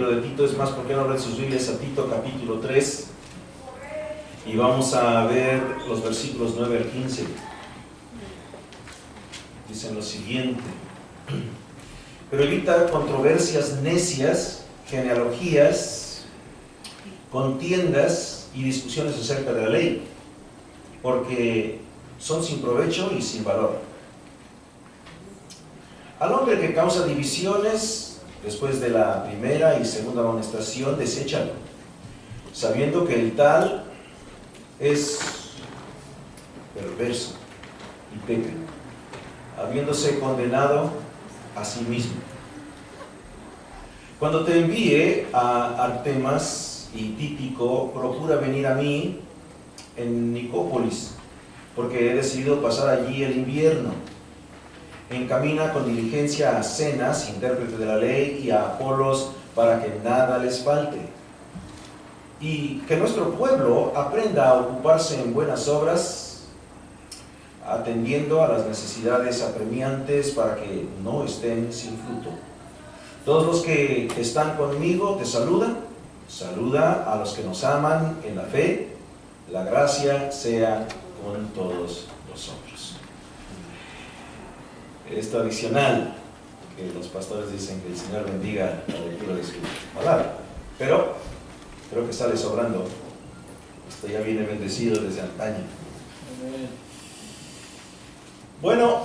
libro de Tito. Es más, ¿por qué no abren sus Biblias a Tito capítulo 3? Y vamos a ver los versículos 9 al 15. Dicen lo siguiente: pero evita controversias necias, genealogías, contiendas y discusiones acerca de la ley, porque son sin provecho y sin valor. Al hombre que causa divisiones después de la primera y segunda amonestación, deséchalo, sabiendo que el tal es perverso y peca, habiéndose condenado a sí mismo. Cuando te envíe a Artemas y Tíquico, procura venir a mí en Nicópolis, porque he decidido pasar allí el invierno. Encamina con diligencia a Zenas, intérprete de la ley, y a Apolos, para que nada les falte. Y que nuestro pueblo aprenda a ocuparse en buenas obras, atendiendo a las necesidades apremiantes, para que no estén sin fruto. Todos los que están conmigo te saludan. Saluda a los que nos aman en la fe. La gracia sea con todos nosotros. Esto adicional, que los pastores dicen que el Señor bendiga la lectura de su palabra, pero creo que sale sobrando. Esto ya viene bendecido desde antaño. Bueno,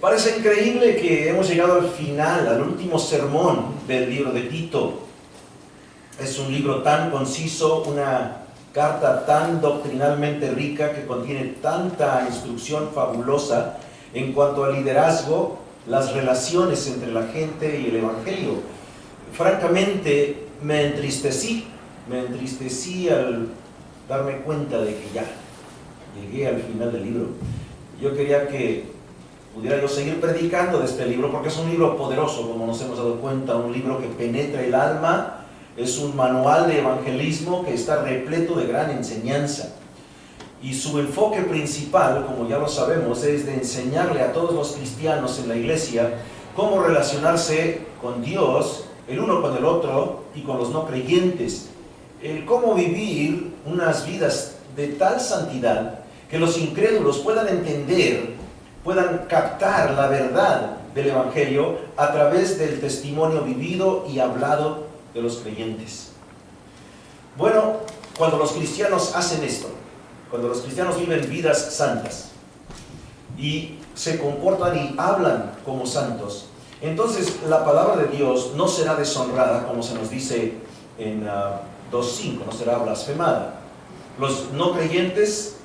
parece increíble que hemos llegado al final, al último sermón del libro de Tito. Es un libro tan conciso, una carta tan doctrinalmente rica, que contiene tanta instrucción fabulosa en cuanto al liderazgo, las relaciones entre la gente y el Evangelio. Francamente, me entristecí al darme cuenta de que ya llegué al final del libro. Yo quería que pudiera yo seguir predicando de este libro, porque es un libro poderoso, como nos hemos dado cuenta, un libro que penetra el alma, es un manual de evangelismo que está repleto de gran enseñanza. Y su enfoque principal, como ya lo sabemos, es de enseñarle a todos los cristianos en la iglesia cómo relacionarse con Dios, el uno con el otro y con los no creyentes. Cómo vivir unas vidas de tal santidad que los incrédulos puedan entender, puedan captar la verdad del Evangelio a través del testimonio vivido y hablado de los creyentes. Bueno, cuando los cristianos hacen esto, cuando los cristianos viven vidas santas y se comportan y hablan como santos, entonces la palabra de Dios no será deshonrada, como se nos dice en 2:5, no será blasfemada. Los no creyentes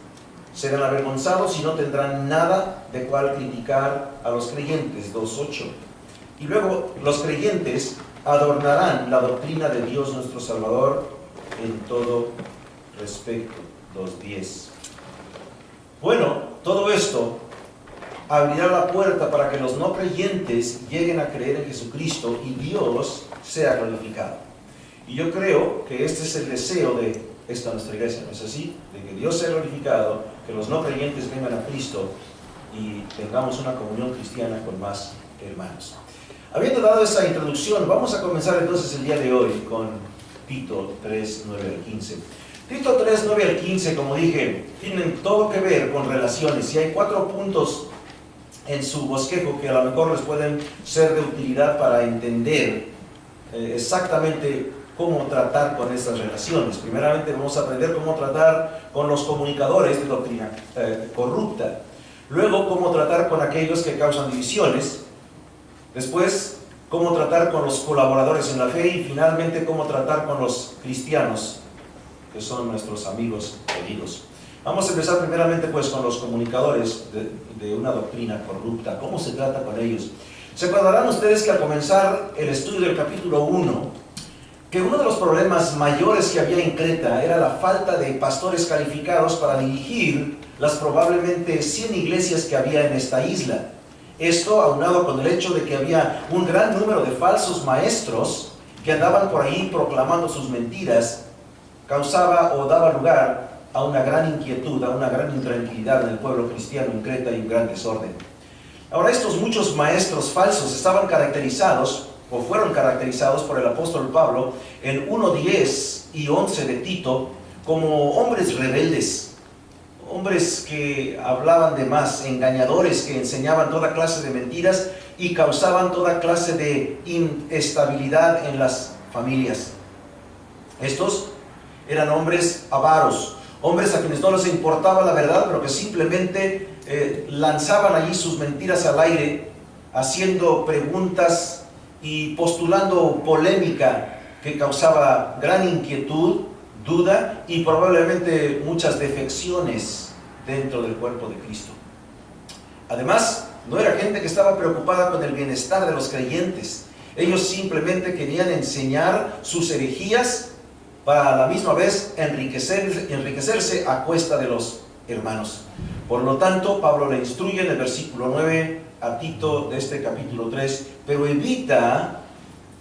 serán avergonzados y no tendrán nada de cual criticar a los creyentes, 2:8. Y luego los creyentes adornarán la doctrina de Dios nuestro Salvador en todo respecto, 2:10. Bueno, todo esto abrirá la puerta para que los no creyentes lleguen a creer en Jesucristo y Dios sea glorificado. Y yo creo que este es el deseo de esta nuestra iglesia, ¿no es así? De que Dios sea glorificado, que los no creyentes vengan a Cristo y tengamos una comunión cristiana con más hermanos. Habiendo dado esa introducción, vamos a comenzar entonces el día de hoy con Tito 3, 9 al 15. Tito 3, 9 al 15, como dije, tienen todo que ver con relaciones, y hay 4 puntos en su bosquejo que a lo mejor les pueden ser de utilidad para entender exactamente cómo tratar con estas relaciones. Primeramente vamos a aprender cómo tratar con los comunicadores de doctrina corrupta. Luego, cómo tratar con aquellos que causan divisiones. Después, cómo tratar con los colaboradores en la fe. Y finalmente, cómo tratar con los cristianos, que son nuestros amigos queridos. Vamos a empezar primeramente pues con los comunicadores de una doctrina corrupta. ¿Cómo se trata con ellos? Se acordarán ustedes que al comenzar el estudio del capítulo 1, que uno de los problemas mayores que había en Creta era la falta de pastores calificados para dirigir las probablemente 100 iglesias que había en esta isla. Esto aunado con el hecho de que había un gran número de falsos maestros que andaban por ahí proclamando sus mentiras, causaba o daba lugar a una gran inquietud, a una gran intranquilidad en el pueblo cristiano en Creta y un gran desorden. Ahora, estos muchos maestros falsos estaban caracterizados o fueron caracterizados por el apóstol Pablo en 1:10 y 11 de Tito como hombres rebeldes, hombres que hablaban de más, engañadores, que enseñaban toda clase de mentiras y causaban toda clase de inestabilidad en las familias. Estos eran hombres avaros, hombres a quienes no les importaba la verdad, pero que simplemente lanzaban allí sus mentiras al aire, haciendo preguntas y postulando polémica que causaba gran inquietud, duda y probablemente muchas defecciones dentro del cuerpo de Cristo. Además, no era gente que estaba preocupada con el bienestar de los creyentes. Ellos simplemente querían enseñar sus herejías para a la misma vez enriquecerse a cuesta de los hermanos. Por lo tanto, Pablo le instruye en el versículo 9 a Tito de este capítulo 3, pero evita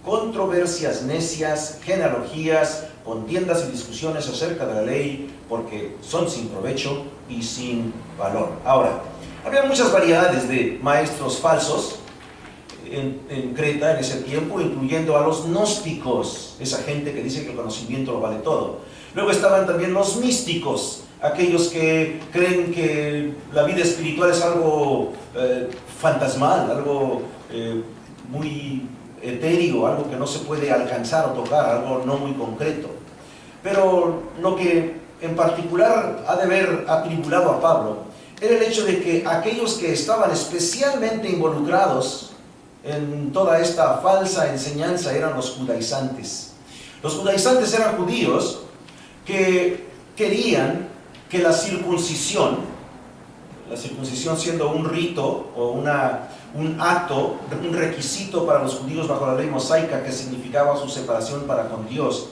controversias necias, genealogías, contiendas y discusiones acerca de la ley, porque son sin provecho y sin valor. Ahora, había muchas variedades de maestros falsos en Creta en ese tiempo, incluyendo a los gnósticos, esa gente que dice que el conocimiento lo vale todo. Luego estaban también los místicos, aquellos que creen que la vida espiritual es algo fantasmal, algo muy etéreo, algo que no se puede alcanzar o tocar, algo no muy concreto. Pero lo que en particular ha de haber atribulado a Pablo era el hecho de que aquellos que estaban especialmente involucrados en toda esta falsa enseñanza eran los judaizantes. Los judaizantes eran judíos que querían que la circuncisión siendo un rito o un acto, un requisito para los judíos bajo la ley mosaica que significaba su separación para con Dios,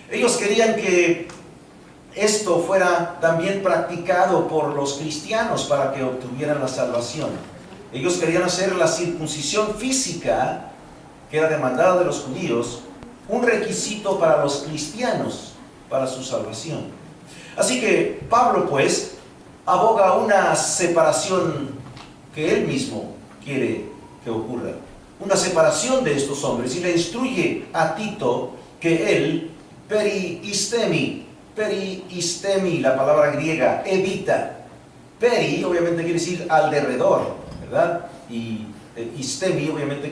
ellos querían que esto fuera también practicado por los cristianos para que obtuvieran la salvación. Ellos querían hacer la circuncisión física, que era demandada de los judíos, un requisito para los cristianos, para su salvación. Así que Pablo, pues, aboga una separación que él mismo quiere que ocurra. Una separación de estos hombres, y le instruye a Tito que él, periistemi, la palabra griega, evita. Peri, obviamente quiere decir alrededor, ¿verdad? Y istemi, obviamente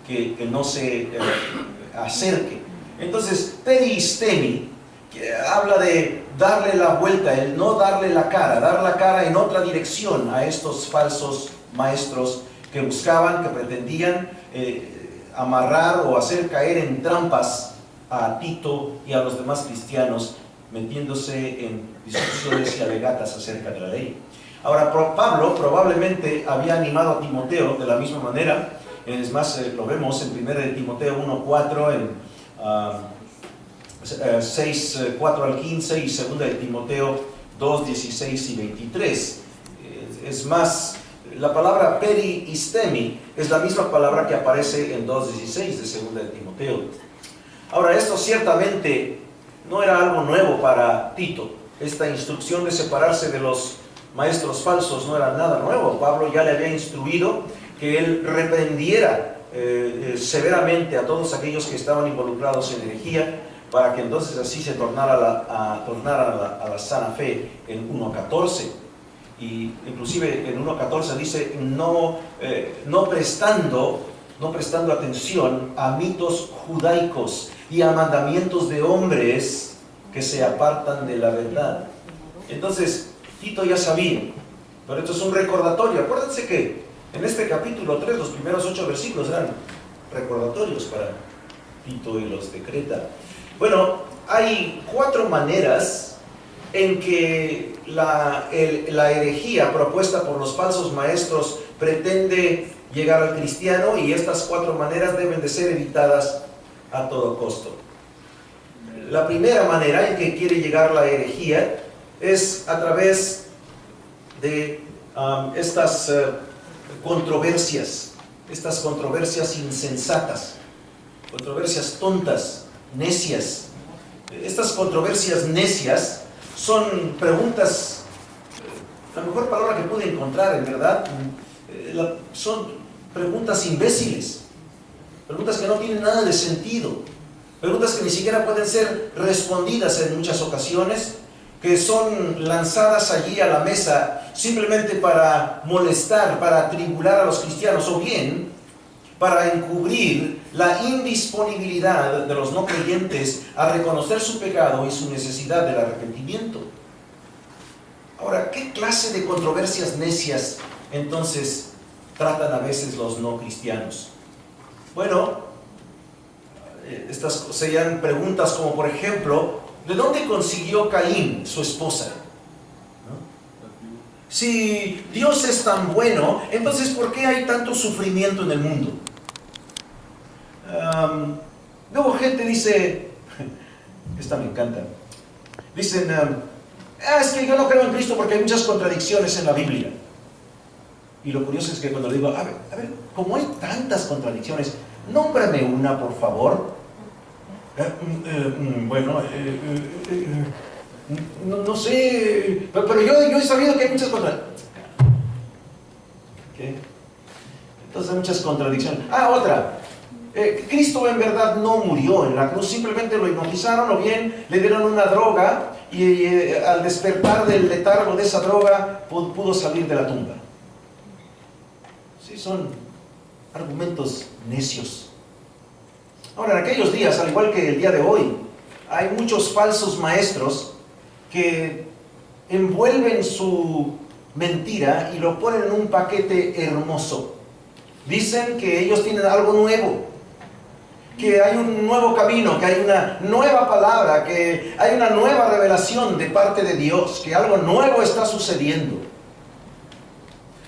que no se acerque. Entonces, periistemi, que habla de darle la vuelta, el no darle la cara, dar la cara en otra dirección a estos falsos maestros que buscaban, que pretendían amarrar o hacer caer en trampas a Tito y a los demás cristianos, metiéndose en discusiones y alegatas acerca de la ley. Ahora, Pablo probablemente había animado a Timoteo de la misma manera. Es más, lo vemos en 1 de Timoteo 1:4, en 6:4 al 15, y 2 de Timoteo 2:16 y 23. Es más, la palabra periistemi es la misma palabra que aparece en 2:16 de 2 de Timoteo. Ahora, esto ciertamente no era algo nuevo para Tito. Esta instrucción de separarse de los maestros falsos no era nada nuevo. Pablo ya le había instruido que él reprendiera severamente a todos aquellos que estaban involucrados en herejía, para que entonces así se tornara a la sana fe en 1:14. Y inclusive en 1:14 dice no prestando atención a mitos judaicos y a mandamientos de hombres que se apartan de la verdad. Entonces Tito ya sabía, pero esto es un recordatorio. Acuérdense que en este capítulo 3 los primeros 8 versículos eran recordatorios para Tito y los de Creta. Bueno, hay 4 maneras en que la herejía propuesta por los falsos maestros pretende llegar al cristiano, y estas 4 maneras deben de ser evitadas a todo costo. La primera manera en que quiere llegar la herejía es a través de estas controversias insensatas, controversias tontas, necias. Estas controversias necias son preguntas, la mejor palabra que pude encontrar en verdad, son preguntas imbéciles. preguntas que no tienen nada de sentido, preguntas que ni siquiera pueden ser respondidas en muchas ocasiones, que son lanzadas allí a la mesa simplemente para molestar, para atribular a los cristianos, o bien para encubrir la indisponibilidad de los no creyentes a reconocer su pecado y su necesidad del arrepentimiento. Ahora, ¿qué clase de controversias necias entonces tratan a veces los no cristianos? Bueno, estas serían preguntas como, por ejemplo, ¿de dónde consiguió Caín su esposa? ¿No? Si Dios es tan bueno, entonces ¿por qué hay tanto sufrimiento en el mundo? Luego gente dice, esta me encanta, dicen, es que yo no creo en Cristo porque hay muchas contradicciones en la Biblia. Y lo curioso es que cuando digo, a ver, como hay tantas contradicciones, nómbrame una, por favor. Bueno, no sé, pero yo he sabido que hay muchas contradicciones. ¿Qué? Entonces hay muchas contradicciones. Otra. Cristo en verdad no murió en la cruz, simplemente lo hipnotizaron o bien le dieron una droga y al despertar del letargo de esa droga pudo salir de la tumba. Sí, son argumentos necios. Ahora, en aquellos días, al igual que el día de hoy, hay muchos falsos maestros que envuelven su mentira y lo ponen en un paquete hermoso. Dicen que ellos tienen algo nuevo, que hay un nuevo camino, que hay una nueva palabra, que hay una nueva revelación de parte de Dios, que algo nuevo está sucediendo.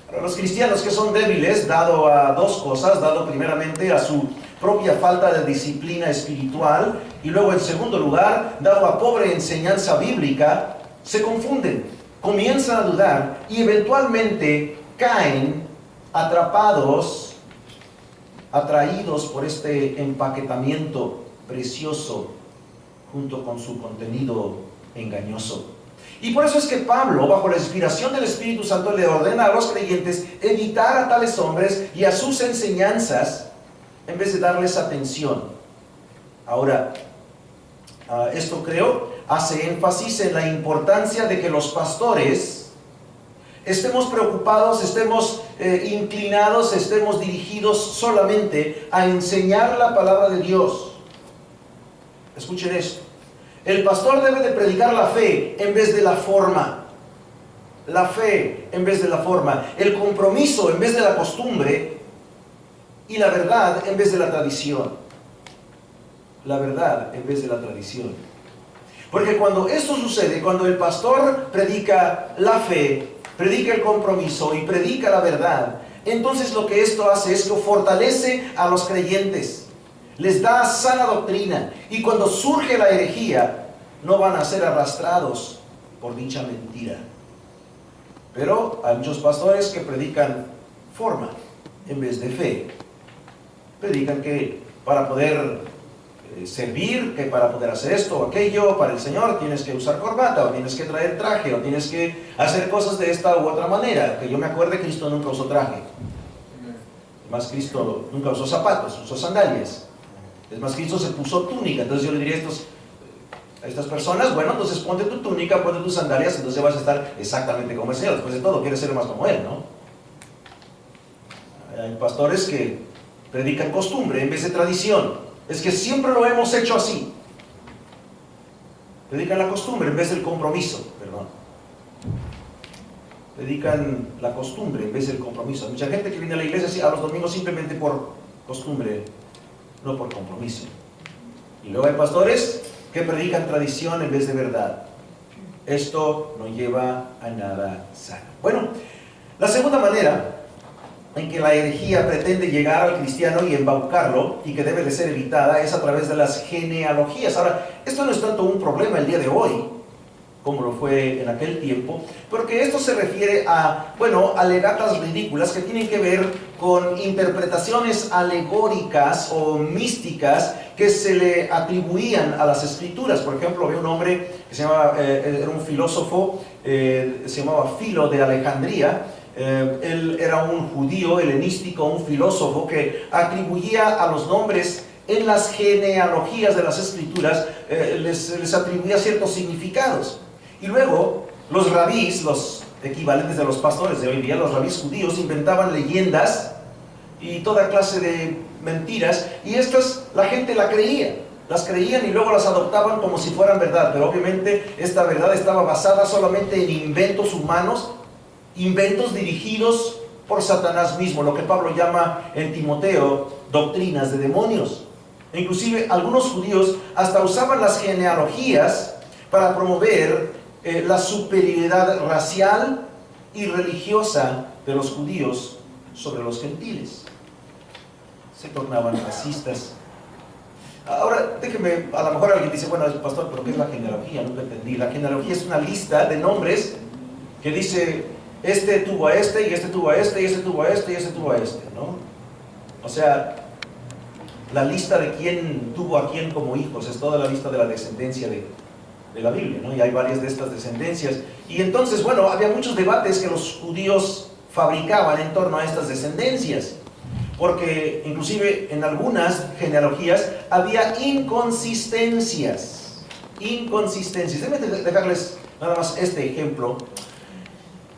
Para los cristianos que son débiles, dado a dos cosas, dado primeramente a su propia falta de disciplina espiritual, y luego en segundo lugar, dado a pobre enseñanza bíblica, se confunden, comienzan a dudar y eventualmente caen atrapados, atraídos por este empaquetamiento precioso junto con su contenido engañoso. Y por eso es que Pablo, bajo la inspiración del Espíritu Santo, le ordena a los creyentes evitar a tales hombres y a sus enseñanzas en vez de darles atención. Ahora, esto creo hace énfasis en la importancia de que los pastores estemos preocupados, estemos inclinados, estemos dirigidos solamente a enseñar la palabra de Dios. Escuchen esto. El pastor debe de predicar la fe en vez de la forma. La fe en vez de la forma. El compromiso en vez de la costumbre. Y la verdad en vez de la tradición. La verdad en vez de la tradición. Porque cuando esto sucede, cuando el pastor predica la fe, predica el compromiso y predica la verdad, entonces lo que esto hace es que fortalece a los creyentes, les da sana doctrina, y cuando surge la herejía, no van a ser arrastrados por dicha mentira. Pero hay muchos pastores que predican forma en vez de fe. Predican que para poder servir, que para poder hacer esto o aquello para el Señor tienes que usar corbata, o tienes que traer traje, o tienes que hacer cosas de esta u otra manera. Que yo me acuerde, Cristo nunca usó traje. Además, Cristo nunca usó zapatos, usó sandalias. Es más, Cristo se puso túnica. Entonces yo le diría a estas personas, bueno, entonces ponte tu túnica, ponte tus sandalias, entonces vas a estar exactamente como el Señor. Después de todo, quieres ser más como Él, ¿no? Hay pastores que predican costumbre en vez de tradición. Es que siempre lo hemos hecho así. Predican la costumbre en vez del compromiso, perdón. Predican la costumbre en vez del compromiso. Hay mucha gente que viene a la iglesia a los domingos simplemente por costumbre, no por compromiso. Y luego hay pastores que predican tradición en vez de verdad. Esto no lleva a nada sano. Bueno, la segunda manera en que la herejía pretende llegar al cristiano y embaucarlo, y que debe de ser evitada, es a través de las genealogías. Ahora, esto no es tanto un problema el día de hoy como lo fue en aquel tiempo, porque esto se refiere a, alegatas ridículas que tienen que ver con interpretaciones alegóricas o místicas que se le atribuían a las escrituras. Por ejemplo, había un hombre que se llamaba, era un filósofo, se llamaba Filo de Alejandría, Él era un judío helenístico, un filósofo que atribuía a los nombres en las genealogías de las escrituras, les atribuía ciertos significados. Y luego los rabís, los equivalentes de los pastores de hoy día, los rabís judíos, inventaban leyendas y toda clase de mentiras, y estas la gente las creían y luego las adoptaban como si fueran verdad, pero obviamente esta verdad estaba basada solamente en inventos humanos, inventos dirigidos por Satanás mismo, lo que Pablo llama en Timoteo doctrinas de demonios. E inclusive algunos judíos hasta usaban las genealogías para promover la superioridad racial y religiosa de los judíos sobre los gentiles. Se tornaban racistas. Ahora, déjeme, a lo mejor alguien dice, bueno, pastor, ¿pero qué es la genealogía? Nunca entendí. La genealogía es una lista de nombres que dice, este tuvo a este, y este tuvo a este, y este tuvo a este, y este tuvo a este, ¿no? O sea, la lista de quién tuvo a quién como hijos, es toda la lista de la descendencia de la Biblia, ¿no? Y hay varias de estas descendencias. Y entonces, bueno, había muchos debates que los judíos fabricaban en torno a estas descendencias, porque inclusive en algunas genealogías había inconsistencias. Déjenme dejarles nada más este ejemplo.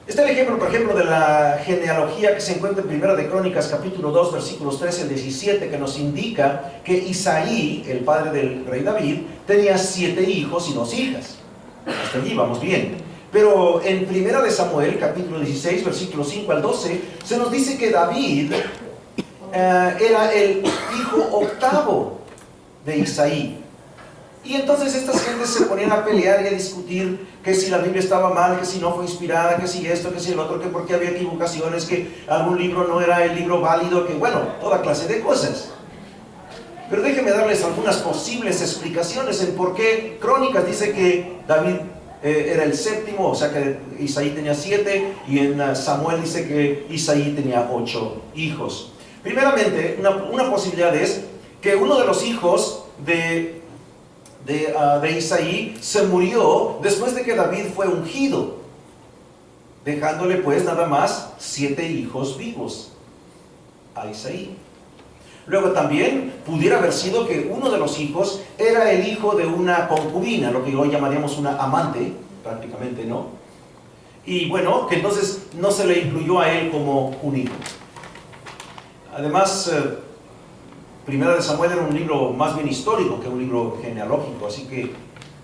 Este es el ejemplo, por ejemplo, de la genealogía que se encuentra en 1 de Crónicas, capítulo 2, versículos 13 al 17, que nos indica que Isaí, el padre del rey David, tenía 7 hijos y 2 hijas. Hasta allí vamos bien. Pero en 1 de Samuel, capítulo 16, versículos 5 al 12, se nos dice que David era el hijo octavo de Isaí. Y entonces estas gentes se ponían a pelear y a discutir que si la Biblia estaba mal, que si no fue inspirada, que si esto, que si el otro, que porque había equivocaciones, que algún libro no era el libro válido, que bueno, toda clase de cosas. Pero déjenme darles algunas posibles explicaciones en por qué Crónicas dice que David era el séptimo, o sea que Isaí tenía 7, y en Samuel dice que Isaí tenía 8 hijos. Primeramente, una posibilidad es que uno de los hijos de Isaí se murió después de que David fue ungido, dejándole pues nada más 7 hijos vivos a Isaí. Luego también pudiera haber sido que uno de los hijos era el hijo de una concubina, lo que hoy llamaríamos una amante, prácticamente, ¿no? Y bueno, que entonces no se le incluyó a él como un hijo. Además, Primera de Samuel era un libro más bien histórico que un libro genealógico, así que,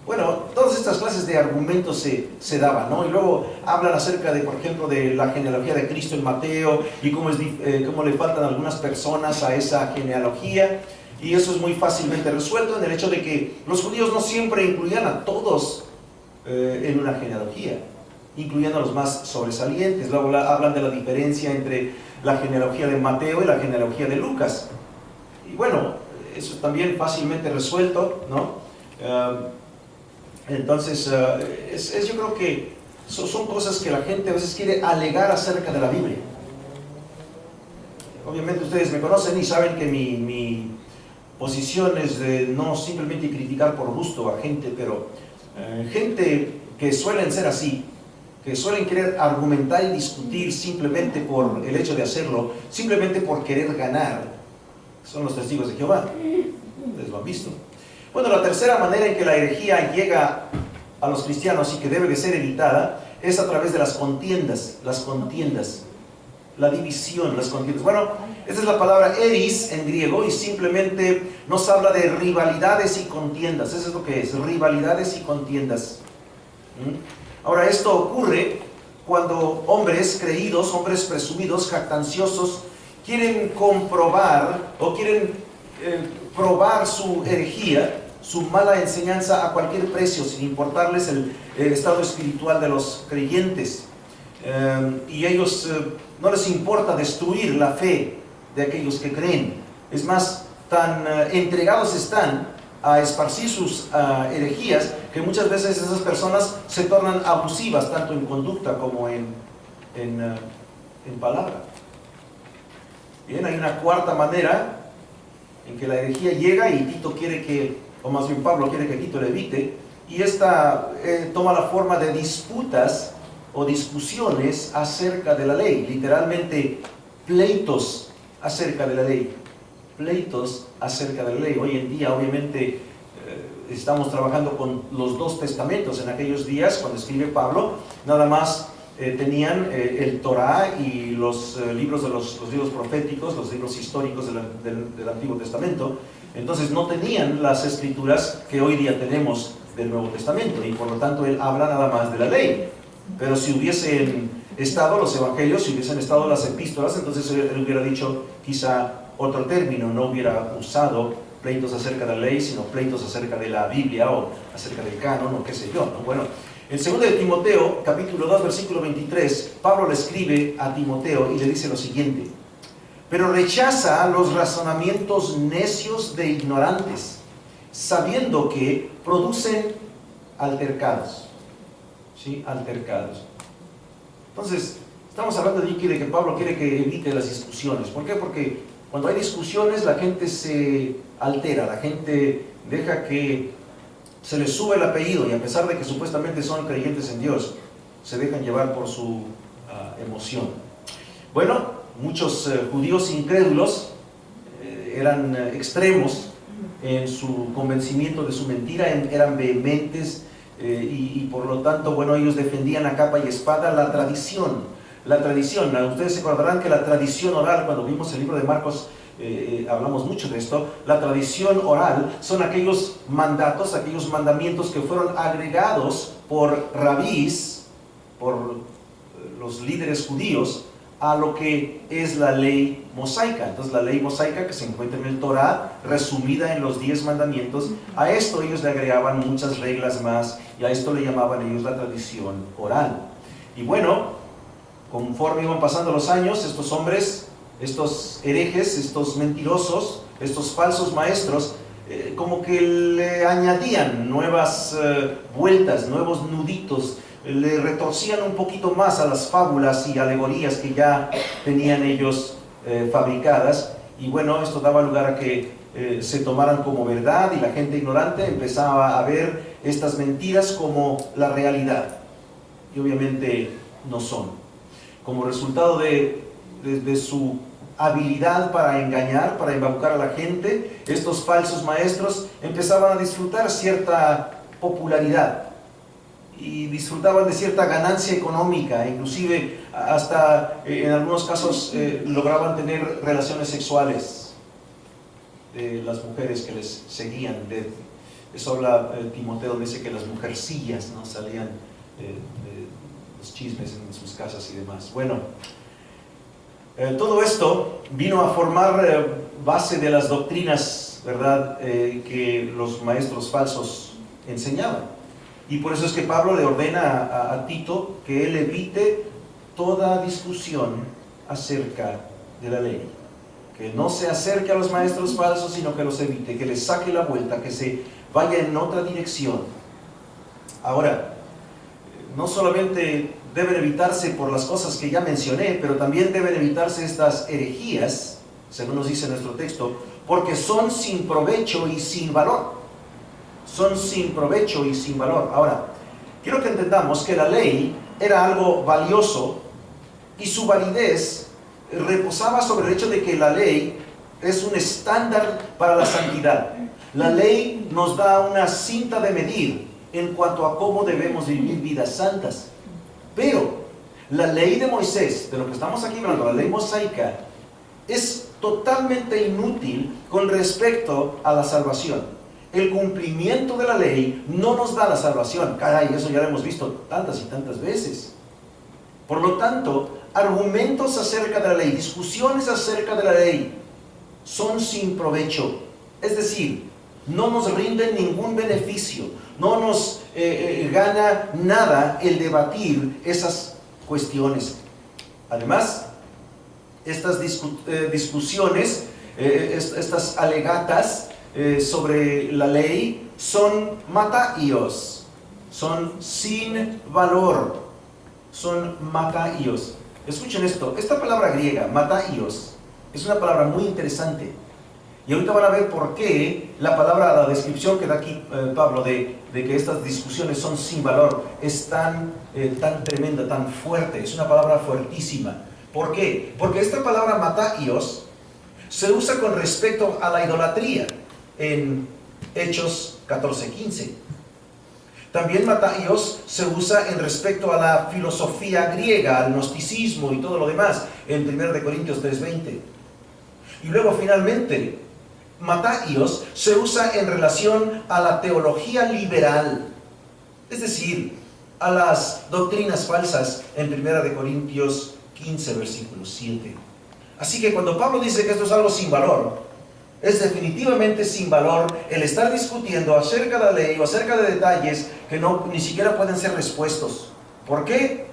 bueno, todas estas clases de argumentos se daban, ¿no? Y luego hablan acerca de, por ejemplo, de la genealogía de Cristo en Mateo y cómo le faltan algunas personas a esa genealogía, y eso es muy fácilmente resuelto en el hecho de que los judíos no siempre incluían a todos en una genealogía, incluyendo a los más sobresalientes. Luego hablan de la diferencia entre la genealogía de Mateo y la genealogía de Lucas. Y bueno, eso también fácilmente resuelto, ¿no? Entonces, yo creo que son cosas que la gente a veces quiere alegar acerca de la Biblia. Obviamente ustedes me conocen y saben que mi posición es de no simplemente criticar por gusto a gente, pero gente que suelen ser así, que suelen querer argumentar y discutir simplemente por el hecho de hacerlo, simplemente por querer ganar, son los testigos de Jehová. Ustedes lo han visto. Bueno, la tercera manera en que la herejía llega a los cristianos y que debe de ser evitada es a través de las contiendas, la división, las contiendas. Bueno, esta es la palabra eris en griego y simplemente nos habla de rivalidades y contiendas. Eso es lo que es, rivalidades y contiendas. Ahora, esto ocurre cuando hombres creídos, hombres presumidos, jactanciosos, quieren comprobar o quieren probar su herejía, su mala enseñanza a cualquier precio, sin importarles el estado espiritual de los creyentes. Y ellos no les importa destruir la fe de aquellos que creen. Es más, tan entregados están a esparcir sus herejías que muchas veces esas personas se tornan abusivas, tanto en conducta como en palabra. Bien, hay una cuarta manera en que la herejía llega y Tito quiere que, o más bien Pablo quiere que Tito le evite, y esta toma la forma de disputas o discusiones acerca de la ley, literalmente pleitos acerca de la ley, pleitos acerca de la ley. Hoy en día obviamente estamos trabajando con los dos testamentos. En aquellos días, cuando escribe Pablo, nada más tenían el Torá y los libros de los libros proféticos, los libros históricos del Antiguo Testamento. Entonces no tenían las escrituras que hoy día tenemos del Nuevo Testamento, y por lo tanto él habla nada más de la ley. Pero si hubiesen estado los evangelios, si hubiesen estado las epístolas, entonces él hubiera dicho quizá otro término, no hubiera usado pleitos acerca de la ley, sino pleitos acerca de la Biblia o acerca del canon o qué sé yo, ¿no? Bueno, en 2 de Timoteo, capítulo 2, versículo 23, Pablo le escribe a Timoteo y le dice lo siguiente: pero rechaza los razonamientos necios de ignorantes, sabiendo que producen altercados. ¿Sí? Altercados. Entonces, estamos hablando de que Pablo quiere que evite las discusiones. ¿Por qué? Porque cuando hay discusiones la gente se altera, la gente deja que se les sube el apellido, y a pesar de que supuestamente son creyentes en Dios, se dejan llevar por su emoción. Bueno, muchos judíos incrédulos eran extremos en su convencimiento de su mentira, eran vehementes, y por lo tanto, bueno, ellos defendían a capa y espada la tradición. La tradición, ustedes se acordarán que la tradición oral, cuando vimos el libro de Marcos, hablamos mucho de esto. La tradición oral son aquellos mandatos, aquellos mandamientos que fueron agregados por rabís, por los líderes judíos, a lo que es la ley mosaica. Entonces la ley mosaica que se encuentra en el Torá, resumida en los 10 mandamientos, a esto ellos le agregaban muchas reglas más, y a esto le llamaban ellos la tradición oral. Y bueno, conforme iban pasando los años, estos hombres, estos herejes, estos mentirosos, estos falsos maestros, como que le añadían nuevas vueltas, nuevos nuditos, le retorcían un poquito más a las fábulas y alegorías que ya tenían ellos fabricadas, y bueno, esto daba lugar a que se tomaran como verdad, y la gente ignorante empezaba a ver estas mentiras como la realidad, y obviamente no son. Como resultado de su habilidad para engañar, para embaucar a la gente, estos falsos maestros empezaban a disfrutar cierta popularidad y disfrutaban de cierta ganancia económica, inclusive hasta en algunos casos lograban tener relaciones sexuales de las mujeres que les seguían. Eso habla Timoteo, donde dice que las mujercillas, ¿no?, salían de los chismes en sus casas y demás. Bueno, todo esto vino a formar base de las doctrinas, ¿verdad?, que los maestros falsos enseñaban. Y por eso es que Pablo le ordena a Tito que él evite toda discusión acerca de la ley, que no se acerque a los maestros falsos, sino que los evite, que les saque la vuelta, que se vaya en otra dirección. Ahora, no solamente deben evitarse por las cosas que ya mencioné, pero también deben evitarse estas herejías, según nos dice nuestro texto, porque son sin provecho y sin valor. Son sin provecho y sin valor. Ahora, quiero que entendamos que la ley era algo valioso, y su validez reposaba sobre el hecho de que la ley es un estándar para la santidad. La ley nos da una cinta de medir en cuanto a cómo debemos vivir vidas santas. Pero la ley de Moisés, de lo que estamos aquí hablando, la ley mosaica, es totalmente inútil con respecto a la salvación. El cumplimiento de la ley no nos da la salvación. Caray, eso ya lo hemos visto tantas y tantas veces. Por lo tanto, argumentos acerca de la ley, discusiones acerca de la ley, son sin provecho. Es decir, no nos rinden ningún beneficio, no nos gana nada el debatir esas cuestiones. Además, estas discusiones, estas alegatas sobre la ley son mataios, son sin valor, son mataios. Escuchen esto, esta palabra griega, mataios, es una palabra muy interesante. Y ahorita van a ver por qué la descripción que da aquí Pablo de que estas discusiones son sin valor es tan tremenda, tan fuerte. Es una palabra fuertísima. ¿Por qué? Porque esta palabra mataios se usa con respecto a la idolatría en Hechos 14:15. También mataios se usa en respecto a la filosofía griega, al gnosticismo y todo lo demás en 1 Corintios 3:20. Y luego finalmente, mataios se usa en relación a la teología liberal, es decir, a las doctrinas falsas en 1 Corintios 15, versículo 7. Así que cuando Pablo dice que esto es algo sin valor, es definitivamente sin valor el estar discutiendo acerca de la ley o acerca de detalles que ni siquiera pueden ser respuestos. ¿Por qué?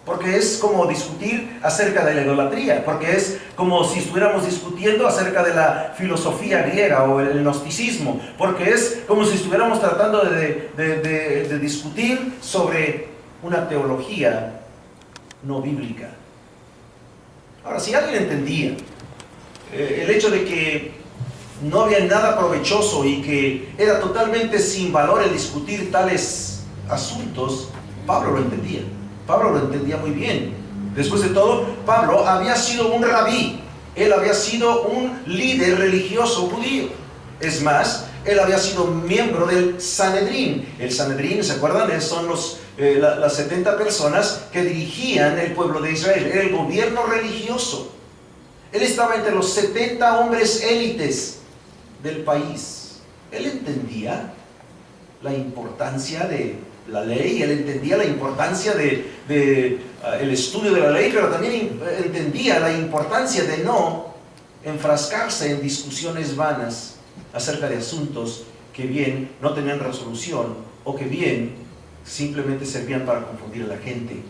Porque es como discutir acerca de la idolatría, porque es como si estuviéramos discutiendo acerca de la filosofía griega o el gnosticismo, porque es como si estuviéramos tratando de discutir sobre una teología no bíblica. Ahora, si alguien entendía el hecho de que no había nada provechoso y que era totalmente sin valor el discutir tales asuntos, Pablo lo entendía. Pablo lo entendía muy bien. Después de todo, Pablo había sido un rabí. Él había sido un líder religioso judío. Es más, él había sido miembro del Sanedrín. El Sanedrín, ¿se acuerdan? Son las 70 personas que dirigían el pueblo de Israel. Era el gobierno religioso. Él estaba entre los 70 hombres élites del país. Él entendía la importancia de la ley, él entendía la importancia el estudio de la ley, pero también entendía la importancia de no enfrascarse en discusiones vanas acerca de asuntos que bien no tenían resolución o que bien simplemente servían para confundir a la gente.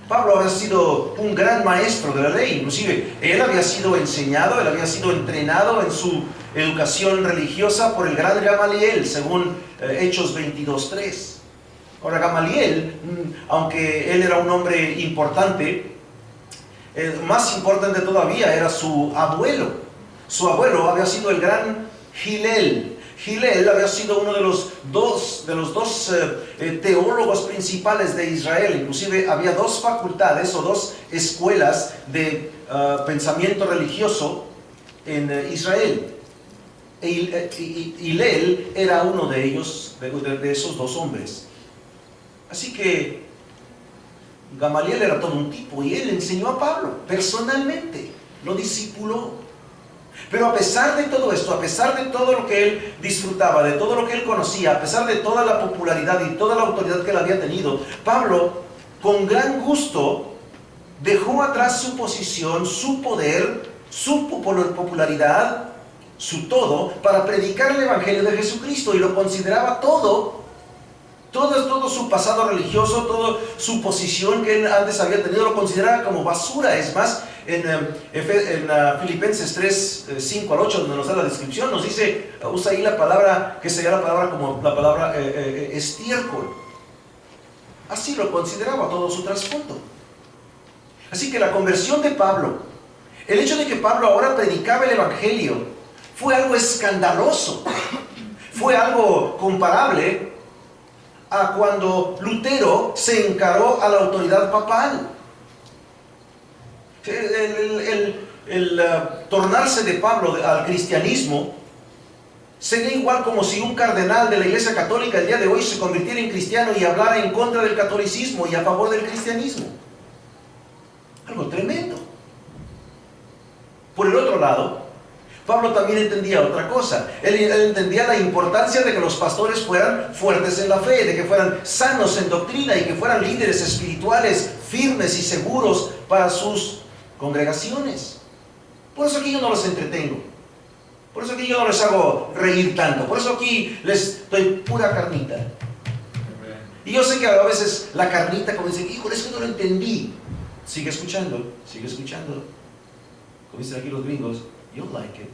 Pablo había sido un gran maestro de la ley, inclusive él había sido enseñado, él había sido entrenado en su educación religiosa por el gran Gamaliel, según Hechos 22:3. Ahora, Gamaliel, aunque él era un hombre importante, más importante todavía era su abuelo. Su abuelo había sido el gran Hillel. Hillel había sido uno de los dos teólogos principales de Israel. Inclusive había dos facultades o dos escuelas de pensamiento religioso en Israel. Hillel era uno de ellos, de esos dos hombres. Así que Gamaliel era todo un tipo y él enseñó a Pablo personalmente, lo discipuló. Pero a pesar de todo esto, a pesar de todo lo que él disfrutaba, de todo lo que él conocía, a pesar de toda la popularidad y toda la autoridad que él había tenido, Pablo, con gran gusto, dejó atrás su posición, su poder, su popularidad, su todo, para predicar el Evangelio de Jesucristo, y lo consideraba todo su pasado religioso, toda su posición que él antes había tenido, lo consideraba como basura. Es más, en Filipenses 3, 5 al 8, donde nos da la descripción, nos dice, usa ahí la palabra, que sería la palabra como la palabra estiércol. Así lo consideraba todo su trasfondo. Así que la conversión de Pablo, el hecho de que Pablo ahora predicaba el Evangelio, fue algo escandaloso, fue algo comparable a cuando Lutero se encaró a la autoridad papal. El tornarse de Pablo al cristianismo sería igual como si un cardenal de la Iglesia Católica el día de hoy se convirtiera en cristiano y hablara en contra del catolicismo y a favor del cristianismo. Algo tremendo. Por el otro lado, Pablo también entendía otra cosa. Él entendía la importancia de que los pastores fueran fuertes en la fe, de que fueran sanos en doctrina y que fueran líderes espirituales firmes y seguros para sus congregaciones. Por eso aquí yo no los entretengo. Por eso aquí yo no les hago reír tanto. Por eso aquí les doy pura carnita. Y yo sé que a veces la carnita, como dicen, híjole, es que no lo entendí. Sigue escuchando, sigue escuchando. Como dicen aquí los gringos, you'll like it.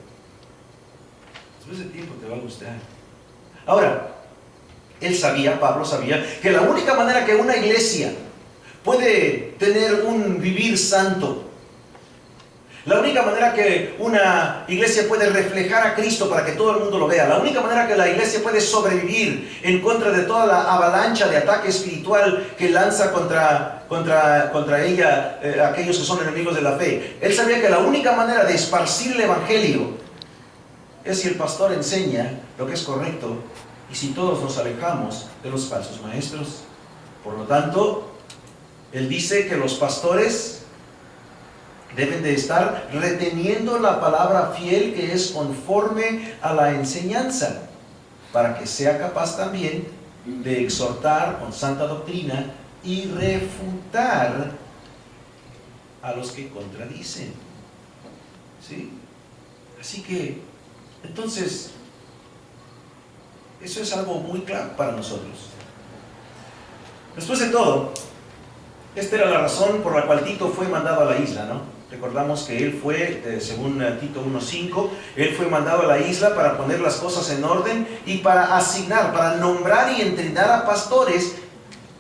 Después de tiempo te va a gustar. Ahora, Pablo sabía que la única manera que una iglesia puede tener un vivir santo, La única manera que una iglesia puede reflejar a Cristo para que todo el mundo lo vea, la única manera que la iglesia puede sobrevivir en contra de toda la avalancha de ataque espiritual que lanza contra ella aquellos que son enemigos de la fe. Él sabía que la única manera de esparcir el evangelio es si el pastor enseña lo que es correcto y si todos nos alejamos de los falsos maestros. Por lo tanto, él dice que los pastores deben de estar reteniendo la palabra fiel que es conforme a la enseñanza, para que sea capaz también de exhortar con santa doctrina y refutar a los que contradicen. ¿Sí? Así que, entonces, eso es algo muy claro para nosotros. Después de todo, esta era la razón por la cual Tito fue mandado a la isla, ¿no? Recordamos que él fue, según Tito 1:5, él fue mandado a la isla para poner las cosas en orden y para asignar, para nombrar y entrenar a pastores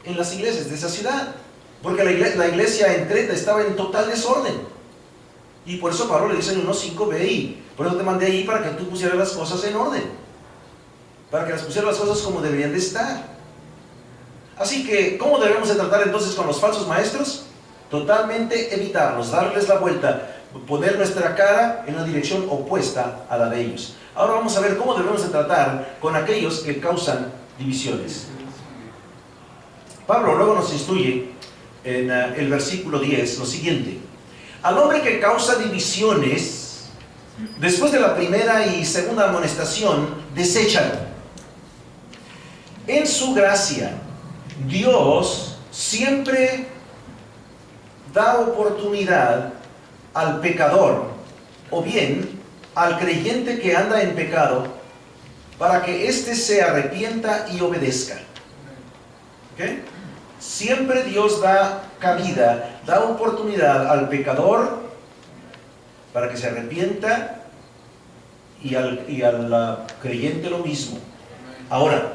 en las iglesias de esa ciudad. Porque la iglesia en Creta estaba en total desorden. Y por eso Pablo le dice en 1:5, ve ahí. Por eso te mandé ahí para que tú pusieras las cosas en orden. Para que las pusieras las cosas como deberían de estar. Así que, ¿cómo debemos de tratar entonces con los falsos maestros? Totalmente evitarlos, darles la vuelta, poner nuestra cara en la dirección opuesta a la de ellos. Ahora vamos a ver cómo debemos de tratar con aquellos que causan divisiones. Pablo luego nos instruye en el versículo 10 lo siguiente: al hombre que causa divisiones, después de la primera y segunda amonestación, deséchalo. En su gracia, Dios siempre da oportunidad al pecador, o bien al creyente que anda en pecado, para que éste se arrepienta y obedezca. ¿Okay? Siempre Dios da cabida, da oportunidad al pecador para que se arrepienta y al creyente lo mismo. Ahora,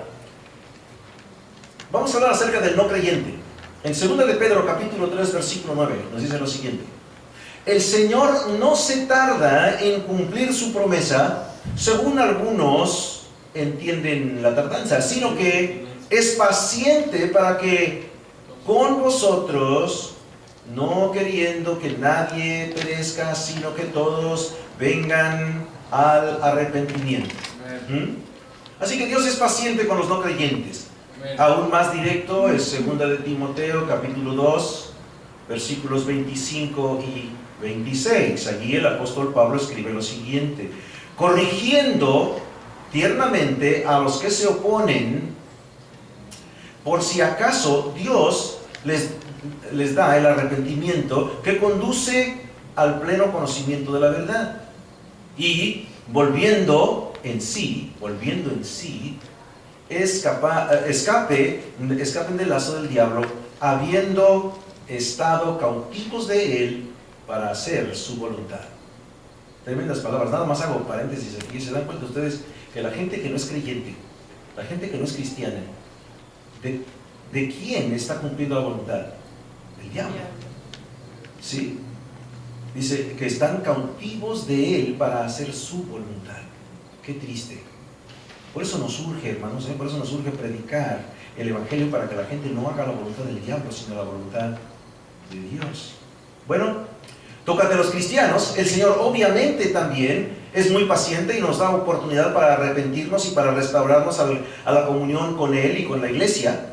vamos a hablar acerca del no creyente. En 2 de Pedro capítulo 3 versículo 9 nos dice lo siguiente: el Señor no se tarda en cumplir su promesa, según algunos entienden la tardanza, sino que es paciente para que con vosotros, no queriendo que nadie perezca, sino que todos vengan al arrepentimiento. Así que Dios es paciente con los no creyentes. Aún más directo es 2 de Timoteo capítulo 2 versículos 25 y 26. Allí el apóstol Pablo escribe lo siguiente: corrigiendo tiernamente a los que se oponen, por si acaso Dios les da el arrepentimiento que conduce al pleno conocimiento de la verdad, y volviendo en sí, escapen del lazo del diablo, habiendo estado cautivos de él para hacer su voluntad. Tremendas palabras. Nada más hago paréntesis aquí. Se dan cuenta ustedes que la gente que no es creyente, la gente que no es cristiana, ¿de quién está cumpliendo la voluntad? Del diablo. ¿Sí? Dice que están cautivos de él para hacer su voluntad. Qué triste. Por eso nos urge, hermanos, por eso nos urge predicar el evangelio, para que la gente no haga la voluntad del diablo, sino la voluntad de Dios. Bueno, tócate a los cristianos. El Señor obviamente también es muy paciente y nos da oportunidad para arrepentirnos y para restaurarnos a la comunión con Él y con la iglesia.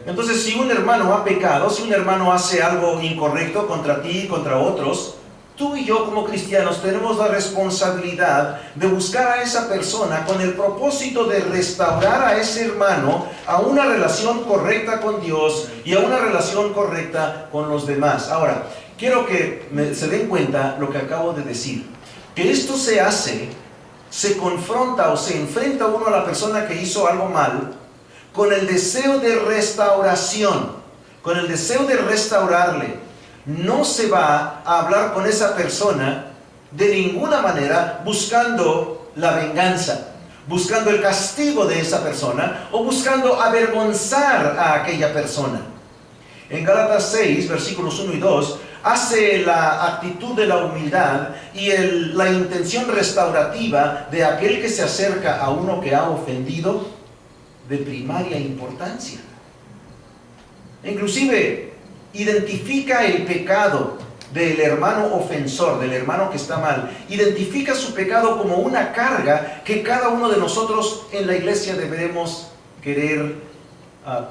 Entonces, si un hermano ha pecado, si un hermano hace algo incorrecto contra ti y contra otros, tú y yo como cristianos tenemos la responsabilidad de buscar a esa persona con el propósito de restaurar a ese hermano a una relación correcta con Dios y a una relación correcta con los demás. Ahora, quiero que se den cuenta lo que acabo de decir, que esto se confronta o se enfrenta uno a la persona que hizo algo mal con el deseo de restauración, con el deseo de restaurarle. No se va a hablar con esa persona de ninguna manera buscando la venganza, buscando el castigo de esa persona o buscando avergonzar a aquella persona. En Gálatas 6, versículos 1 y 2, hace la actitud de la humildad y la intención restaurativa de aquel que se acerca a uno que ha ofendido de primaria importancia. Inclusive identifica el pecado del hermano ofensor, del hermano que está mal. Identifica su pecado como una carga que cada uno de nosotros en la iglesia debemos querer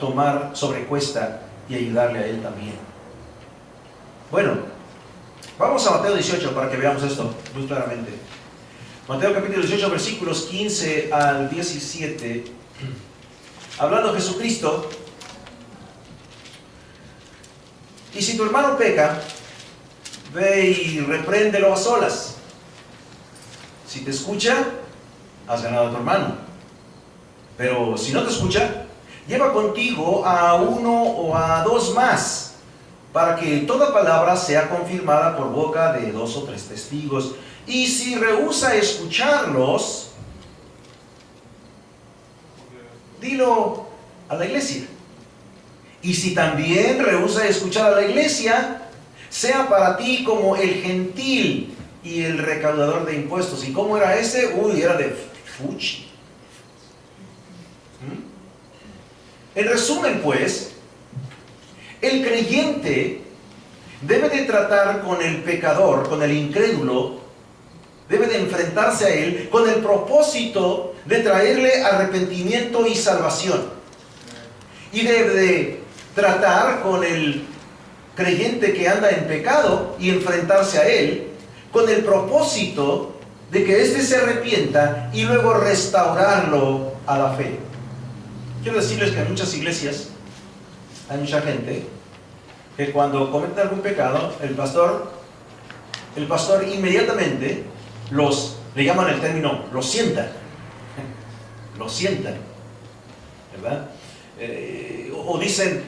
tomar sobre cuesta y ayudarle a él también. Bueno, vamos a Mateo 18 para que veamos esto muy claramente. Mateo capítulo 18, versículos 15 al 17. Hablando Jesucristo. Y si tu hermano peca, ve y repréndelo a solas. Si te escucha, has ganado a tu hermano. Pero si no te escucha, lleva contigo a uno o a dos más, para que toda palabra sea confirmada por boca de 2 o 3 testigos. Y si rehúsa escucharlos, dilo a la iglesia. Y si también rehúsa escuchar a la iglesia, sea para ti como el gentil y el recaudador de impuestos. ¿Y cómo era ese? Era de fuchi. En resumen, pues, el creyente debe de tratar con el pecador, con el incrédulo, debe de enfrentarse a él con el propósito de traerle arrepentimiento y salvación. Y debe de tratar con el creyente que anda en pecado y enfrentarse a él con el propósito de que éste se arrepienta y luego restaurarlo a la fe. Quiero decirles que en muchas iglesias hay mucha gente que cuando comete algún pecado, el pastor inmediatamente le llaman el término, los sientan, ¿verdad? O dicen,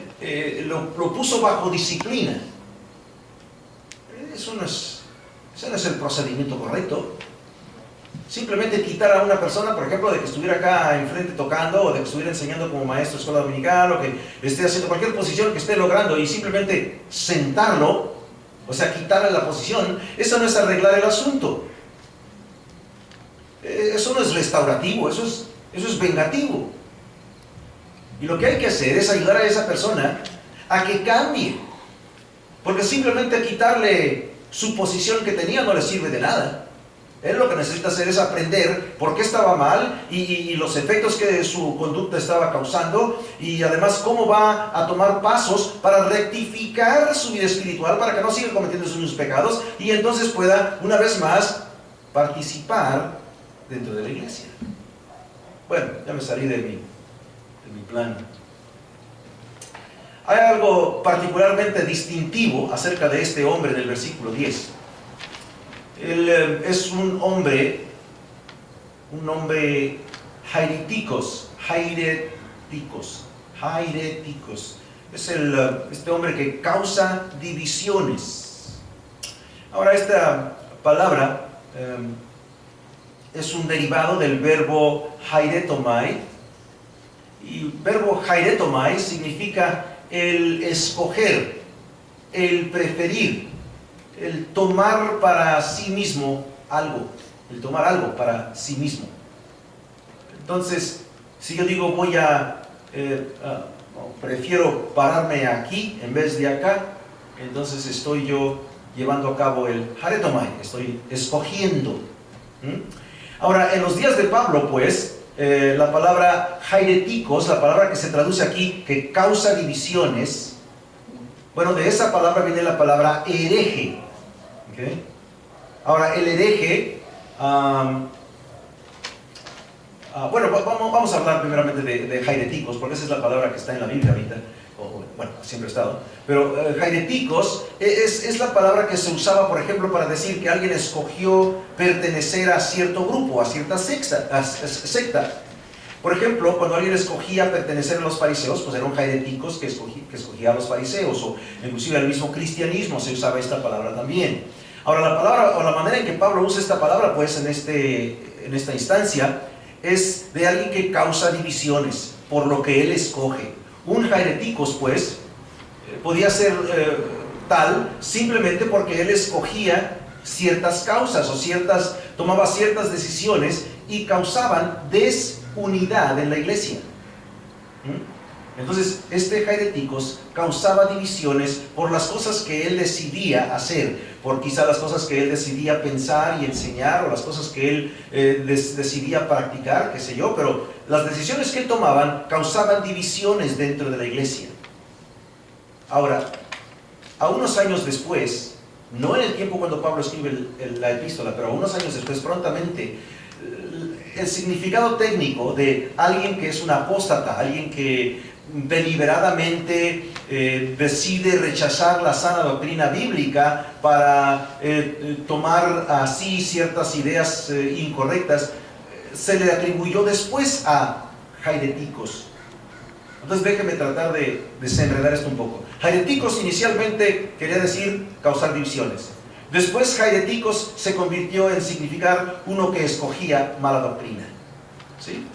lo puso bajo disciplina. Ese no es el procedimiento correcto. Simplemente quitar a una persona, por ejemplo, de que estuviera acá enfrente tocando, o de que estuviera enseñando como maestro de escuela dominical, o que esté haciendo cualquier posición que esté logrando, y simplemente sentarlo, o sea, quitarle la posición, eso no es arreglar el asunto. Eso no es restaurativo, eso es vengativo. Y lo que hay que hacer es ayudar a esa persona a que cambie. Porque simplemente quitarle su posición que tenía no le sirve de nada. Él lo que necesita hacer es aprender por qué estaba mal y los efectos que su conducta estaba causando, y además cómo va a tomar pasos para rectificar su vida espiritual, para que no siga cometiendo sus mismos pecados y entonces pueda una vez más participar dentro de la iglesia. Bueno, ya me salí de mi plan. Hay algo particularmente distintivo acerca de este hombre del versículo 10. Él es un hombre jaireticos. Es este hombre que causa divisiones. Ahora, esta palabra es un derivado del verbo jairetomai, y verbo jairetomai significa el escoger, el preferir, el tomar para sí mismo algo, el tomar algo para sí mismo. Entonces, si yo digo prefiero pararme aquí en vez de acá, entonces estoy yo llevando a cabo el jairetomai, estoy escogiendo. Ahora, en los días de Pablo, pues, la palabra jaireticos, la palabra que se traduce aquí, que causa divisiones, bueno, de esa palabra viene la palabra hereje. ¿Okay? Ahora, el hereje, bueno, vamos a hablar primeramente de jaireticos, porque esa es la palabra que está en la Biblia ahorita, bueno, siempre ha estado, pero jaireticos es la palabra que se usaba, por ejemplo, para decir que alguien escogió pertenecer a cierto grupo, a cierta secta. Por ejemplo, cuando alguien escogía pertenecer a los fariseos, pues eran jaireticos que escogía a los fariseos, o inclusive al mismo cristianismo se usaba esta palabra también. Ahora, la palabra, o la manera en que Pablo usa esta palabra, pues en esta instancia, es de alguien que causa divisiones por lo que él escoge. Un jaireticos, pues, podía ser tal simplemente porque él escogía ciertas causas o tomaba ciertas decisiones y causaban desunidad en la iglesia. Entonces, este Jaireticos causaba divisiones por las cosas que él decidía hacer, por quizá las cosas que él decidía pensar y enseñar, o las cosas que él decidía practicar, qué sé yo, pero las decisiones que él tomaban causaban divisiones dentro de la iglesia. Ahora, a unos años después, no en el tiempo cuando Pablo escribe la epístola, pero a unos años después, prontamente, el significado técnico de alguien que es un apóstata, alguien que deliberadamente decide rechazar la sana doctrina bíblica para tomar así ciertas ideas incorrectas, se le atribuyó después a Jaireticos. Entonces déjeme tratar de desenredar esto un poco. Jaireticos inicialmente quería decir causar divisiones. Después Jaireticos se convirtió en significar uno que escogía mala doctrina. ¿Sí?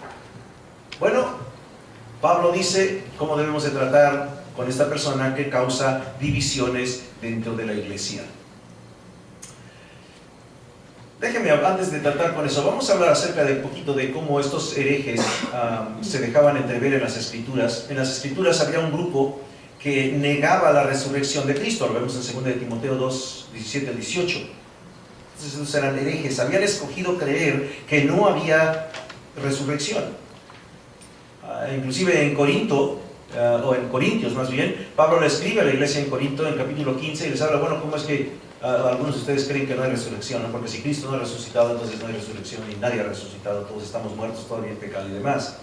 Bueno, Pablo dice cómo debemos de tratar con esta persona que causa divisiones dentro de la iglesia. Déjeme, antes de tratar con eso, vamos a hablar acerca de un poquito de cómo estos herejes se dejaban entrever en las Escrituras. En las Escrituras había un grupo que negaba la resurrección de Cristo. Lo vemos en 2 de Timoteo 2, 17 al 18. Entonces, esos eran herejes. Habían escogido creer que no había resurrección. Inclusive en Corinto, o en Corintios más bien, Pablo le escribe a la iglesia en Corinto en capítulo 15 y les habla, bueno, ¿cómo es que algunos de ustedes creen que no hay resurrección? ¿No? Porque si Cristo no ha resucitado, entonces no hay resurrección y nadie ha resucitado, todos estamos muertos todavía en pecado y demás.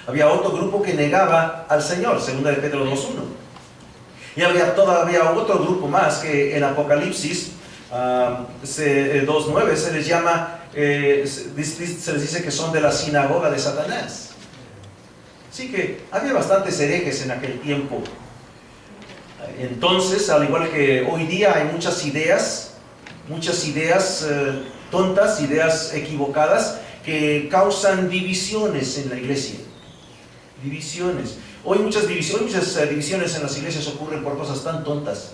Había otro grupo que negaba al Señor, 2 de Pedro 2.1. Y había todavía otro grupo más que en Apocalipsis 2.9 se les llama, se les dice que son de la sinagoga de Satanás. Así que había bastantes herejes en aquel tiempo. Entonces, al igual que hoy día hay muchas ideas tontas, ideas equivocadas que causan divisiones en la iglesia. Divisiones. Hoy muchas divisiones en las iglesias ocurren por cosas tan tontas.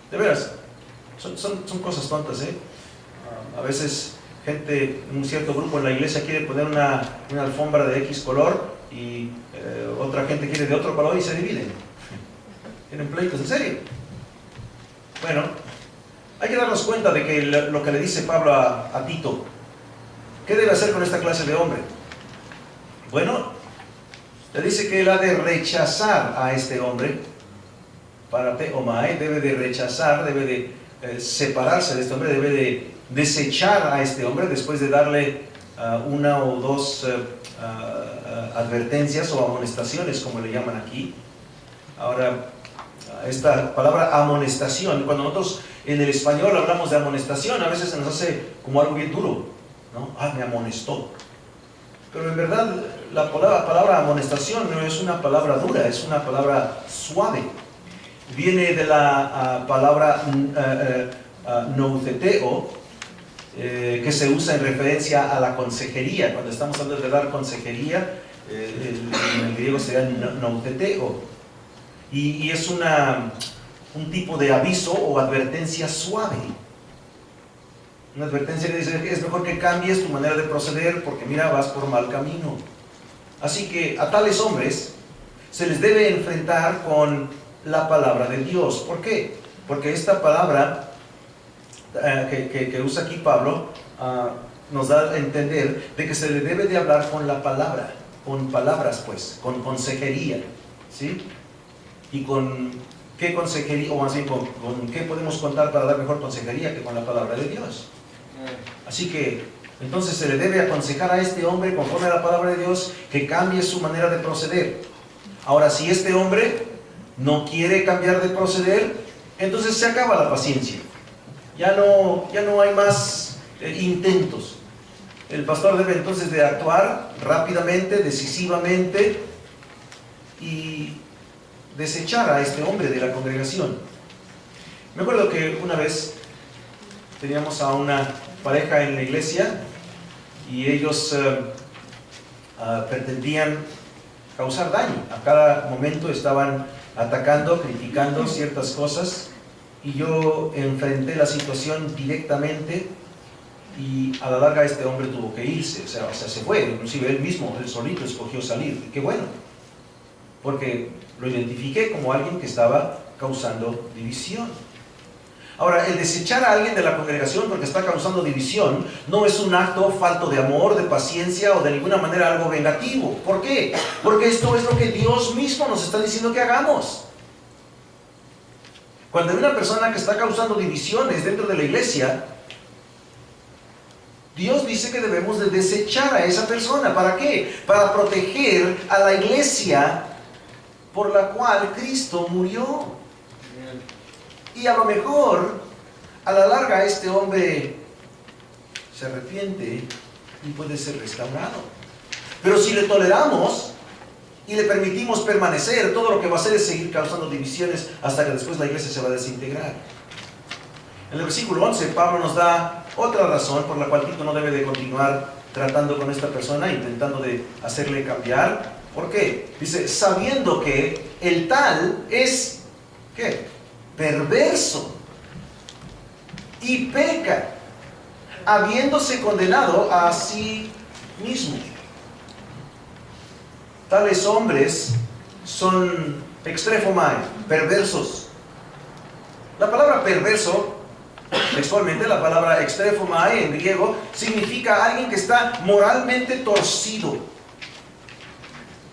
De veras, son cosas tontas, ¿eh? A veces gente, un cierto grupo en la iglesia quiere poner una alfombra de X color y otra gente quiere de otro color y se dividen. Tienen pleitos, en serio. Bueno, hay que darnos cuenta de que lo que le dice Pablo a Tito, ¿qué debe hacer con esta clase de hombre? Bueno, le dice que él ha de rechazar a este hombre. Para Teomai, debe de rechazar, debe de separarse de este hombre, debe de desechar a este hombre después de darle una o dos advertencias o amonestaciones, como le llaman aquí. Ahora, esta palabra amonestación, cuando nosotros en el español hablamos de amonestación, a veces se nos hace como algo bien duro, ¿no? Me amonestó. Pero en verdad la palabra amonestación no es una palabra dura, es una palabra suave. Viene de la palabra noutheteo, que se usa en referencia a la consejería. Cuando estamos hablando de dar consejería, en el griego sería noutheteo. Y es un tipo de aviso o advertencia suave. Una advertencia que dice que es mejor que cambies tu manera de proceder porque mira, vas por mal camino. Así que a tales hombres se les debe enfrentar con la palabra de Dios. ¿Por qué? Porque esta palabra que usa aquí Pablo nos da a entender de que se le debe de hablar con la palabra, con palabras pues, con consejería, ¿sí? Y con qué consejería, o más bien con qué podemos contar para dar mejor consejería que con la palabra de Dios. Así que entonces se le debe aconsejar a este hombre conforme a la palabra de Dios que cambie su manera de proceder. Ahora, si este hombre no quiere cambiar de proceder, entonces se acaba la paciencia. Ya no hay más intentos. El pastor debe entonces de actuar rápidamente, decisivamente y desechar a este hombre de la congregación. Me acuerdo que una vez teníamos a una pareja en la iglesia y ellos pretendían causar daño. A cada momento estaban atacando, criticando ciertas cosas y yo enfrenté la situación directamente, y a la larga este hombre tuvo que irse, o sea, se fue, inclusive él mismo, él solito escogió salir, y qué bueno, porque lo identifiqué como alguien que estaba causando división. Ahora, el desechar a alguien de la congregación porque está causando división no es un acto falto de amor, de paciencia o de ninguna manera algo vengativo. ¿Por qué? Porque esto es lo que Dios mismo nos está diciendo que hagamos. Cuando hay una persona que está causando divisiones dentro de la iglesia, Dios dice que debemos de desechar a esa persona. ¿Para qué? Para proteger a la iglesia por la cual Cristo murió. Y a lo mejor, a la larga, este hombre se arrepiente y puede ser restaurado. Pero si le toleramos y le permitimos permanecer, todo lo que va a hacer es seguir causando divisiones hasta que después la iglesia se va a desintegrar. En el versículo 11, Pablo nos da otra razón por la cual Tito no debe de continuar tratando con esta persona, intentando de hacerle cambiar. ¿Por qué? Dice, sabiendo que el tal es, ¿qué? Perverso y peca, habiéndose condenado a sí mismo. Tales hombres son extrefomai, perversos. La palabra perverso, textualmente la palabra extrefomai en griego, significa alguien que está moralmente torcido,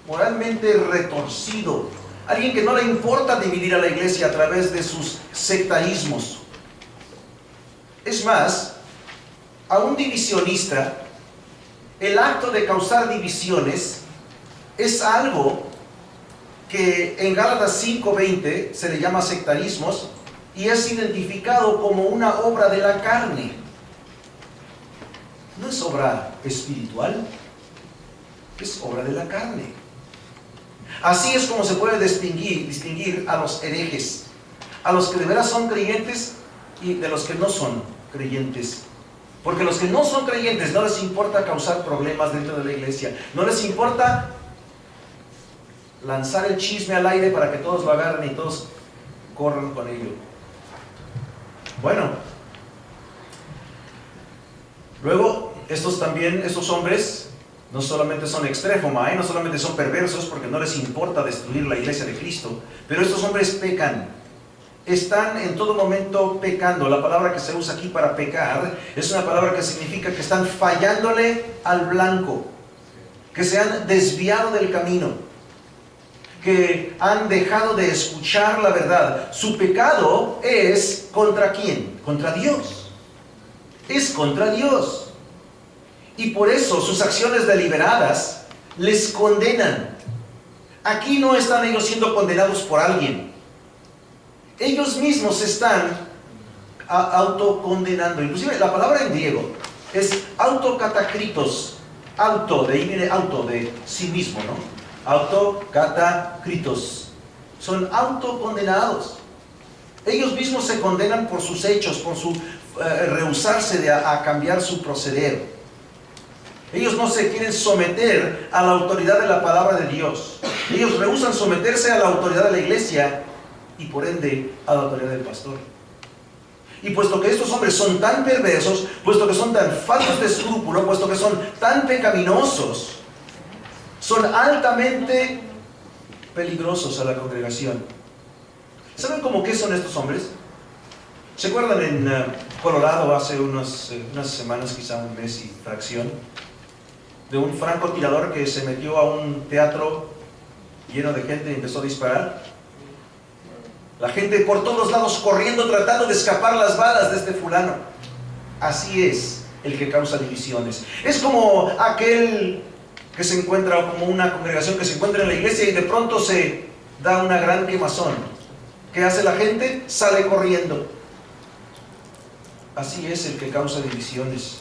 moralmente retorcido. Alguien que no le importa dividir a la iglesia a través de sus sectarismos. Es más, a un divisionista, el acto de causar divisiones es algo que en Gálatas 5:20 se le llama sectarismos y es identificado como una obra de la carne. No es obra espiritual, es obra de la carne. Así es como se puede distinguir a los herejes, a los que de veras son creyentes y de los que no son creyentes. Porque los que no son creyentes no les importa causar problemas dentro de la iglesia, no les importa lanzar el chisme al aire para que todos lo agarren y todos corran con ello. Bueno, luego estos hombres no solamente son extrefomai, no solamente son perversos porque no les importa destruir la iglesia de Cristo, pero estos hombres pecan. Están en todo momento pecando. La palabra que se usa aquí para pecar es una palabra que significa que están fallándole al blanco, que se han desviado del camino, que han dejado de escuchar la verdad. Su pecado es ¿contra quién? Contra Dios. Es contra Dios. Y por eso sus acciones deliberadas les condenan. Aquí no están ellos siendo condenados por alguien. Ellos mismos se están autocondenando. Inclusive la palabra en griego es autocatakritos. De ahí viene auto, de sí mismo, ¿no? Autocatakritos. Son autocondenados. Ellos mismos se condenan por sus hechos, por su rehusarse a cambiar su proceder. Ellos no se quieren someter a la autoridad de la palabra de Dios. Ellos rehúsan someterse a la autoridad de la iglesia y por ende a la autoridad del pastor. Y puesto que estos hombres son tan perversos, puesto que son tan faltos de escrúpulo, puesto que son tan pecaminosos, son altamente peligrosos a la congregación. ¿Saben cómo qué son estos hombres? ¿Se acuerdan en Colorado hace unas semanas, quizá un mes y fracción, de un francotirador que se metió a un teatro lleno de gente y empezó a disparar? La gente por todos lados corriendo, tratando de escapar las balas de este fulano. Así es el que causa divisiones. Es como aquel que se encuentra, o como una congregación que se encuentra en la iglesia y de pronto se da una gran quemazón. ¿Qué hace la gente? Sale corriendo. Así es el que causa divisiones.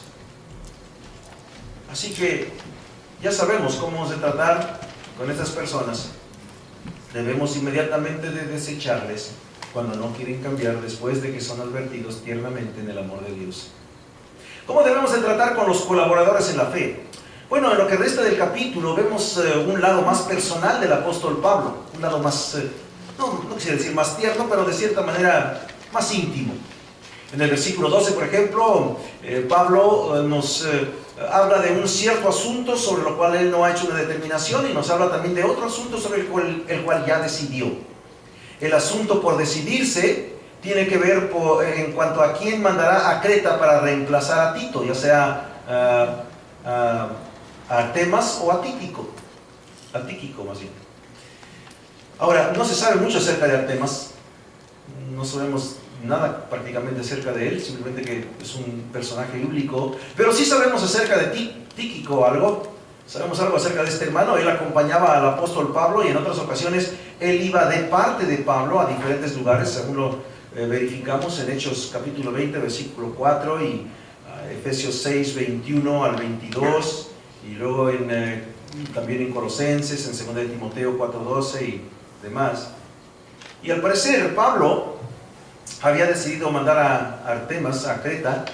Así que ya sabemos cómo hemos de tratar con estas personas. Debemos inmediatamente de desecharles cuando no quieren cambiar después de que son advertidos tiernamente en el amor de Dios. ¿Cómo debemos de tratar con los colaboradores en la fe? Bueno, en lo que resta del capítulo vemos un lado más personal del apóstol Pablo, un lado más, no quisiera decir más tierno, pero de cierta manera más íntimo. En el versículo 12, por ejemplo, Pablo nos habla de un cierto asunto sobre lo cual él no ha hecho una determinación, y nos habla también de otro asunto sobre el cual ya decidió. El asunto por decidirse tiene que ver en cuanto a quién mandará a Creta para reemplazar a Tito, ya sea a Artemas o a Tíquico más bien. Ahora, no se sabe mucho acerca de Artemas, no sabemos nada prácticamente acerca de él, simplemente que es un personaje bíblico, pero sí sabemos acerca de Tíquico algo. Sabemos algo acerca de este hermano. Él acompañaba al apóstol Pablo, y en otras ocasiones él iba de parte de Pablo a diferentes lugares, según lo verificamos en Hechos capítulo 20, versículo 4, y Efesios 6, 21 al 22, y luego también en Colosenses, en 2 de Timoteo 4, 12 y demás. Y al parecer Pablo había decidido mandar a Artemas a Creta,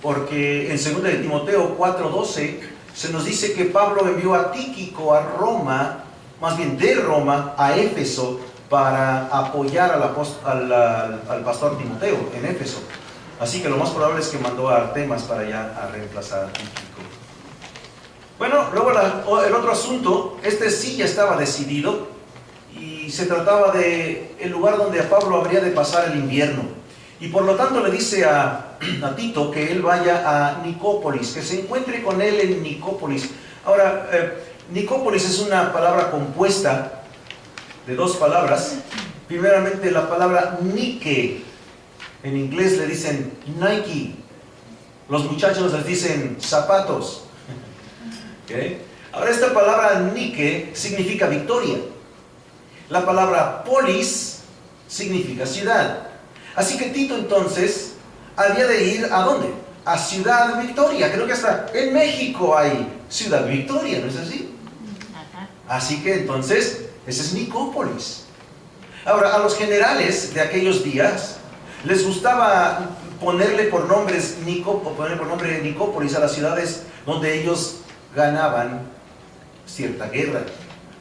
porque en 2 de Timoteo 4, 12 se nos dice que Pablo envió a Tíquico a Roma, más bien de Roma a Éfeso, para apoyar al pastor Timoteo en Éfeso. Así que lo más probable es que mandó a Artemas para allá a reemplazar a Tíquico. Bueno, luego el otro asunto, sí ya estaba decidido, y se trataba de el lugar donde a Pablo habría de pasar el invierno. Y por lo tanto le dice a Tito que él vaya a Nicópolis, que se encuentre con él en Nicópolis. Ahora, Nicópolis es una palabra compuesta de dos palabras. Primeramente, la palabra Nike, en inglés le dicen Nike. Los muchachos les dicen zapatos. ¿Okay? Ahora, esta palabra Nike significa victoria. La palabra polis significa ciudad. Así que Tito entonces había de ir ¿a dónde? A Ciudad Victoria. Creo que hasta en México hay Ciudad Victoria, ¿no es así? Así que entonces, ese es Nicópolis. Ahora, a los generales de aquellos días les gustaba ponerle por nombre Nicópolis a las ciudades donde ellos ganaban cierta guerra.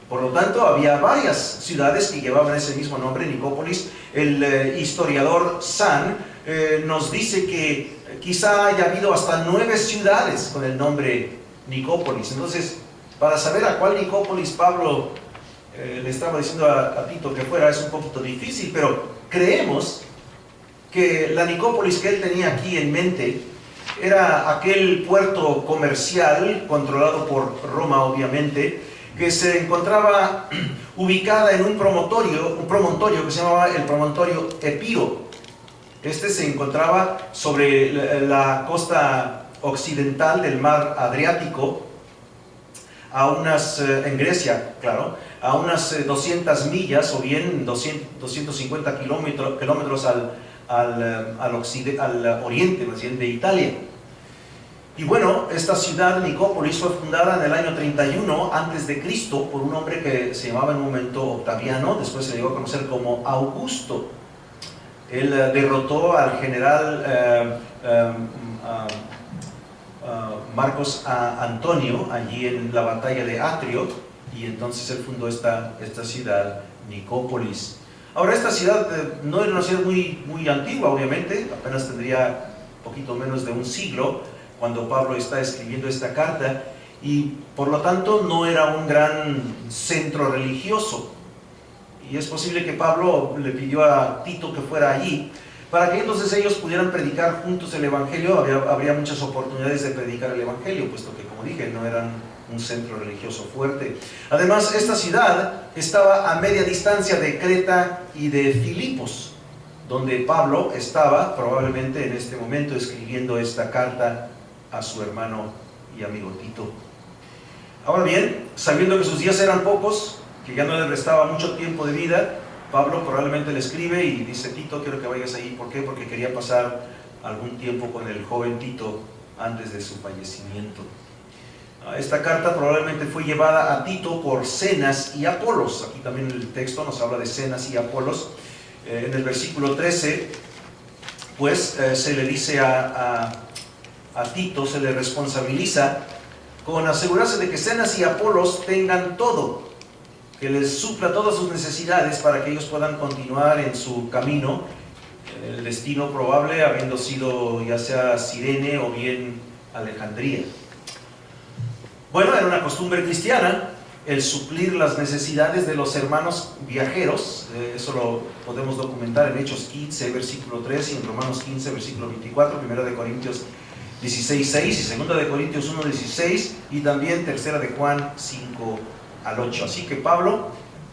Por lo tanto, había varias ciudades que llevaban ese mismo nombre, Nicópolis. El historiador San nos dice que quizá haya habido hasta 9 ciudades con el nombre Nicópolis. Entonces, para saber a cuál Nicópolis Pablo le estaba diciendo a Tito que fuera es un poquito difícil, pero creemos que la Nicópolis que él tenía aquí en mente era aquel puerto comercial controlado por Roma, obviamente, que se encontraba ubicada en un promontorio que se llamaba el promontorio Epiro. Este se encontraba sobre la costa occidental del mar Adriático, en Grecia, claro, a unas 200 millas o bien 250 kilómetros al oriente más bien, de Italia. Y bueno, esta ciudad, Nicópolis, fue fundada en el año 31 a.C. por un hombre que se llamaba en un momento Octaviano, después se llegó a conocer como Augusto. Él derrotó al general Marcos Antonio allí en la batalla de Atrio, y entonces él fundó esta ciudad, Nicópolis. Ahora, esta ciudad no era una ciudad muy antigua, obviamente, apenas tendría poquito menos de un siglo cuando Pablo está escribiendo esta carta, y por lo tanto no era un gran centro religioso. Y es posible que Pablo le pidió a Tito que fuera allí para que entonces ellos pudieran predicar juntos el Evangelio. Habría muchas oportunidades de predicar el Evangelio, puesto que, como dije, no eran un centro religioso fuerte. Además, esta ciudad estaba a media distancia de Creta y de Filipos, donde Pablo estaba probablemente en este momento escribiendo esta carta a su hermano y amigo Tito. Ahora bien, sabiendo que sus días eran pocos, que ya no le restaba mucho tiempo de vida, Pablo probablemente le escribe y dice: Tito, quiero que vayas ahí. ¿Por qué? Porque quería pasar algún tiempo con el joven Tito antes de su fallecimiento. Esta carta probablemente fue llevada a Tito por Zenas y Apolos. Aquí también el texto nos habla de Zenas y Apolos. En el versículo 13, pues se le dice a Tito, se le responsabiliza con asegurarse de que Zenas y Apolos tengan todo, que les supla todas sus necesidades para que ellos puedan continuar en su camino el destino probable habiendo sido ya sea Cirene o bien Alejandría. Bueno, era una costumbre cristiana el suplir las necesidades de los hermanos viajeros. Eso lo podemos documentar en Hechos 15, versículo 3, y en Romanos 15, versículo 24, 1 de Corintios 16, 6, y 2 de Corintios 1, 16, y también 3 de Juan 5 al 8. Así que Pablo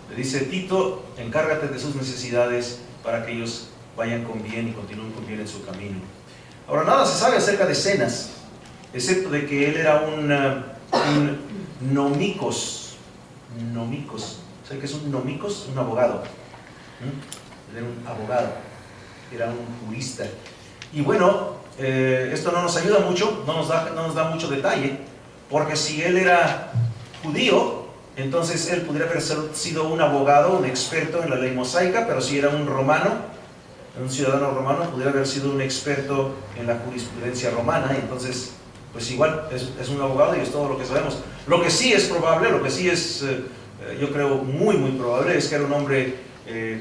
le dice: Tito, encárgate de sus necesidades para que ellos vayan con bien y continúen con bien en su camino. Ahora, nada se sabe acerca de Zenas, excepto de que él era un nomikos. ¿Saben qué es un nomikos? Un abogado. Él era un abogado, era un jurista. Y bueno, esto no nos ayuda mucho, no nos da mucho detalle, porque si él era judío, entonces él podría haber sido un abogado, un experto en la ley mosaica, pero si era un romano, un ciudadano romano, podría haber sido un experto en la jurisprudencia romana, y entonces, pues igual, es un abogado y es todo lo que sabemos. Lo que sí es probable, lo que sí es, yo creo, muy, muy probable, es que era un hombre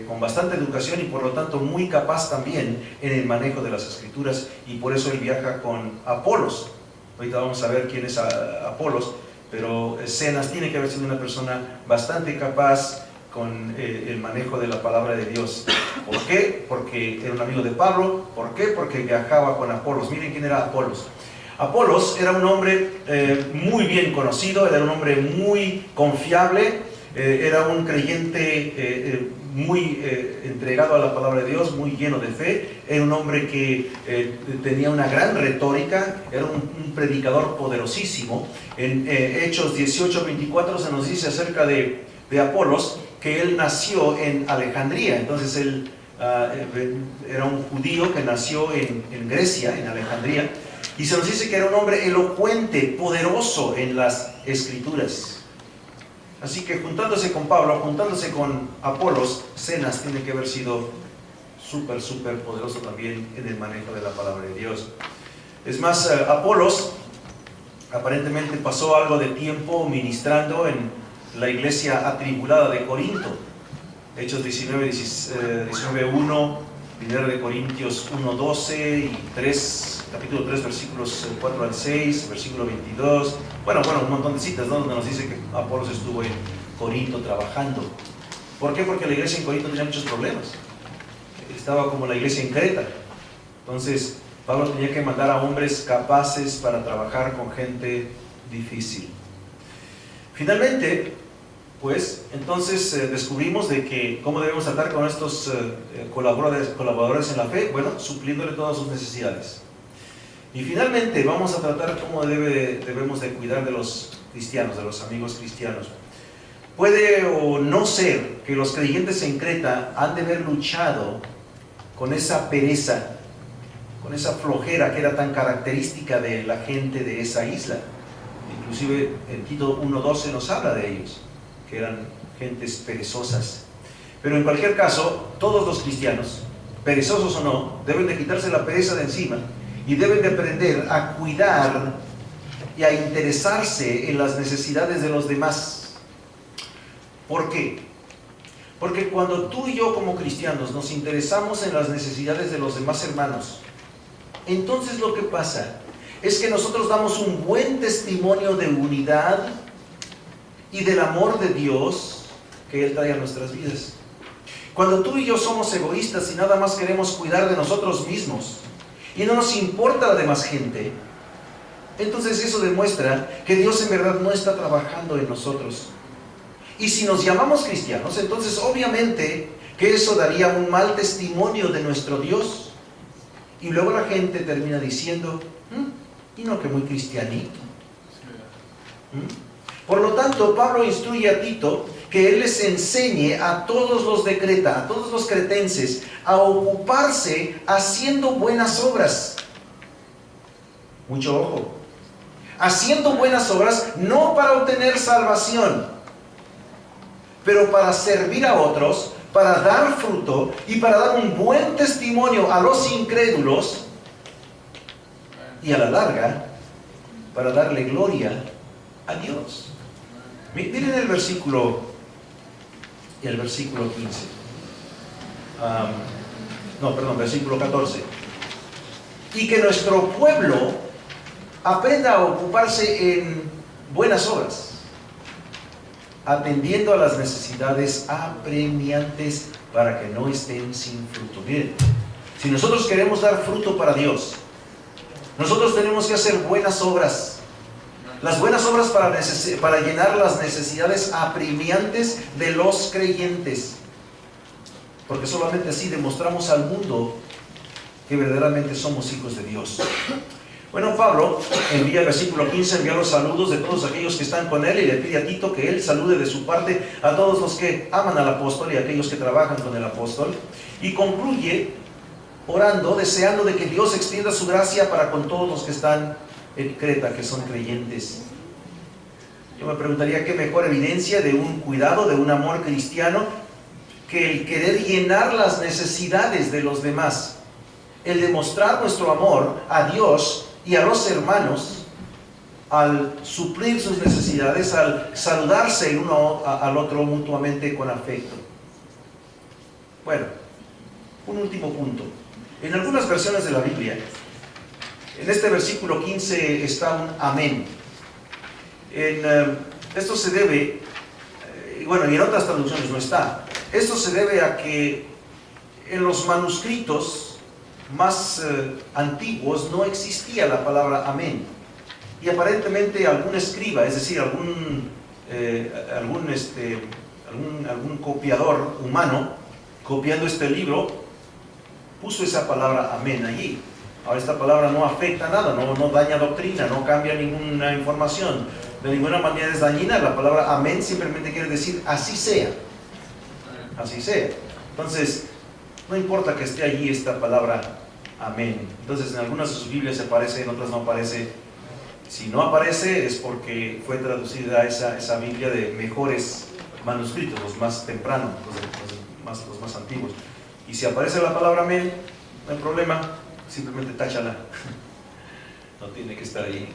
con bastante educación y por lo tanto muy capaz también en el manejo de las escrituras, y por eso él viaja con Apolos. Ahorita vamos a ver quién es Apolos, pero Zenas tiene que haber sido una persona bastante capaz con el manejo de la palabra de Dios. ¿Por qué? Porque era un amigo de Pablo. ¿Por qué? Porque viajaba con Apolos. Miren quién era Apolos. Apolos era un hombre muy bien conocido, era un hombre muy confiable, era un creyente muy entregado a la palabra de Dios, muy lleno de fe. Era un hombre que tenía una gran retórica, era un predicador poderosísimo. En Hechos 18:24 se nos dice acerca de Apolos que él nació en Alejandría. Entonces él era un judío que nació en Grecia, en Alejandría, y se nos dice que era un hombre elocuente, poderoso en las escrituras. Así que juntándose con Pablo, juntándose con Apolos, Zenas tiene que haber sido súper poderoso también en el manejo de la palabra de Dios. Es más, Apolos aparentemente pasó algo de tiempo ministrando en la iglesia atribulada de Corinto. Hechos 19:1, 1 de Corintios 1:12 y capítulo 3, versículos 4 al 6, versículo 22. Bueno, un montón de citas, ¿no?, donde nos dice que Apolos estuvo en Corinto trabajando. ¿Por qué? Porque la iglesia en Corinto tenía muchos problemas. Estaba como la iglesia en Creta. Entonces, Pablo tenía que mandar a hombres capaces para trabajar con gente difícil. Finalmente, pues, entonces descubrimos de que cómo debemos tratar con estos colaboradores en la fe. Bueno, supliéndole todas sus necesidades. Y finalmente vamos a tratar cómo debemos de cuidar de los cristianos, de los amigos cristianos. Puede o no ser que los creyentes en Creta han de haber luchado con esa pereza, con esa flojera que era tan característica de la gente de esa isla. Inclusive en Tito 1:12 nos habla de ellos, que eran gentes perezosas. Pero en cualquier caso, todos los cristianos, perezosos o no, deben de quitarse la pereza de encima y deben de aprender a cuidar y a interesarse en las necesidades de los demás. ¿Por qué? Porque cuando tú y yo como cristianos nos interesamos en las necesidades de los demás hermanos, entonces lo que pasa es que nosotros damos un buen testimonio de unidad y del amor de Dios que Él trae a nuestras vidas. Cuando tú y yo somos egoístas y nada más queremos cuidar de nosotros mismos y no nos importa la demás gente, entonces eso demuestra que Dios en verdad no está trabajando en nosotros. Y si nos llamamos cristianos, entonces obviamente que eso daría un mal testimonio de nuestro Dios. Y luego la gente termina diciendo, y no que muy cristianito. Por lo tanto, Pablo instruye a Tito que él les enseñe a todos los de Creta, a todos los cretenses, a ocuparse haciendo buenas obras. Mucho ojo. Haciendo buenas obras, no para obtener salvación, pero para servir a otros, para dar fruto y para dar un buen testimonio a los incrédulos, y a la larga, para darle gloria a Dios. Miren el versículo 15. versículo 14. Y que nuestro pueblo aprenda a ocuparse en buenas obras, atendiendo a las necesidades apremiantes para que no estén sin fruto. Miren, si nosotros queremos dar fruto para Dios, nosotros tenemos que hacer buenas obras. Las buenas obras para llenar las necesidades apremiantes de los creyentes. Porque solamente así demostramos al mundo que verdaderamente somos hijos de Dios. Bueno, Pablo envía, versículo 15, envía los saludos de todos aquellos que están con él y le pide a Tito que él salude de su parte a todos los que aman al apóstol y a aquellos que trabajan con el apóstol. Y concluye orando, deseando de que Dios extienda su gracia para con todos los que están en Creta, que son creyentes. Yo me preguntaría qué mejor evidencia de un cuidado, de un amor cristiano, que el querer llenar las necesidades de los demás, el demostrar nuestro amor a Dios y a los hermanos al suplir sus necesidades, al saludarse el uno al otro mutuamente con afecto. Bueno, un último punto. En algunas versiones de la Biblia, en este versículo 15 está un amén. Esto se debe, y en otras traducciones no está. Esto se debe a que en los manuscritos más antiguos no existía la palabra amén. Y aparentemente algún escriba, es decir, algún copiador humano, copiando este libro, puso esa palabra amén allí. Ahora esta palabra no afecta nada, no daña doctrina, no cambia ninguna información, de ninguna manera es dañina. La palabra amén simplemente quiere decir así sea. Así sea. Entonces, no importa que esté allí esta palabra amén. Entonces, en algunas de sus Biblias aparece, en otras no aparece. Si no aparece es porque fue traducida esa Biblia de mejores manuscritos, los más tempranos, los más antiguos. Y si aparece la palabra amén, no hay problema, simplemente táchala. No tiene que estar allí.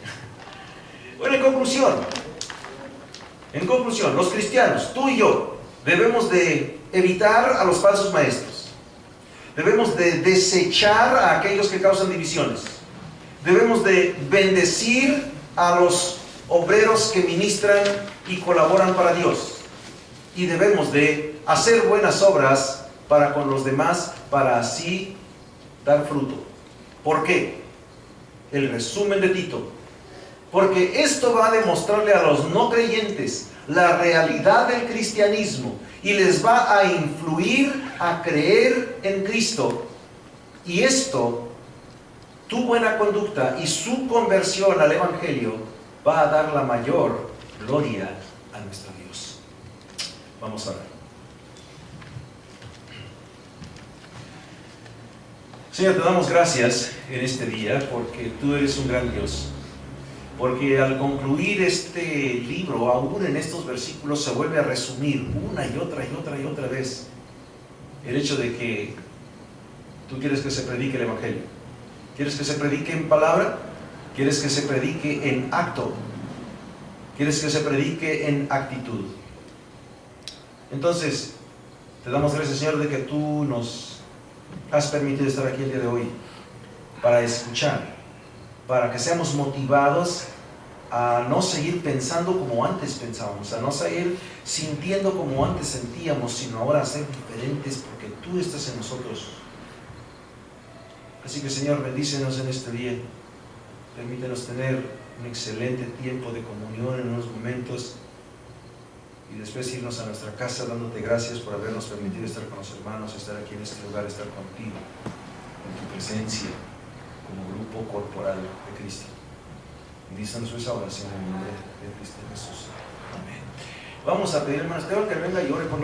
Bueno, en conclusión, los cristianos, tú y yo, debemos de evitar a los falsos maestros. Debemos de desechar a aquellos que causan divisiones. Debemos de bendecir a los obreros que ministran y colaboran para Dios. Y debemos de hacer buenas obras para con los demás, para así dar fruto. ¿Por qué? El resumen de Tito. Porque esto va a demostrarle a los no creyentes la realidad del cristianismo y les va a influir a creer en Cristo. Y esto, tu buena conducta y su conversión al Evangelio, va a dar la mayor gloria a nuestro Dios. Vamos a ver. Señor, te damos gracias en este día porque tú eres un gran Dios. Porque al concluir este libro, aún en estos versículos, se vuelve a resumir una y otra vez el hecho de que tú quieres que se predique el Evangelio. ¿Quieres que se predique en palabra? ¿Quieres que se predique en acto? ¿Quieres que se predique en actitud? Entonces, te damos gracias, Señor, de que tú nos has permitido estar aquí el día de hoy para escuchar, para que seamos motivados a no seguir pensando como antes pensábamos, a no seguir sintiendo como antes sentíamos, sino ahora a ser diferentes porque tú estás en nosotros. Así que, Señor, bendícenos en este día. Permítenos tener un excelente tiempo de comunión en unos momentos y después irnos a nuestra casa dándote gracias por habernos permitido estar con los hermanos, estar aquí en este lugar, estar contigo, en tu presencia, como grupo corporal de Cristo. Bendícenos esa oración en el nombre de Cristo Jesús. Amén. Vamos a pedir, hermanos, tengo que venga y ore por nosotros.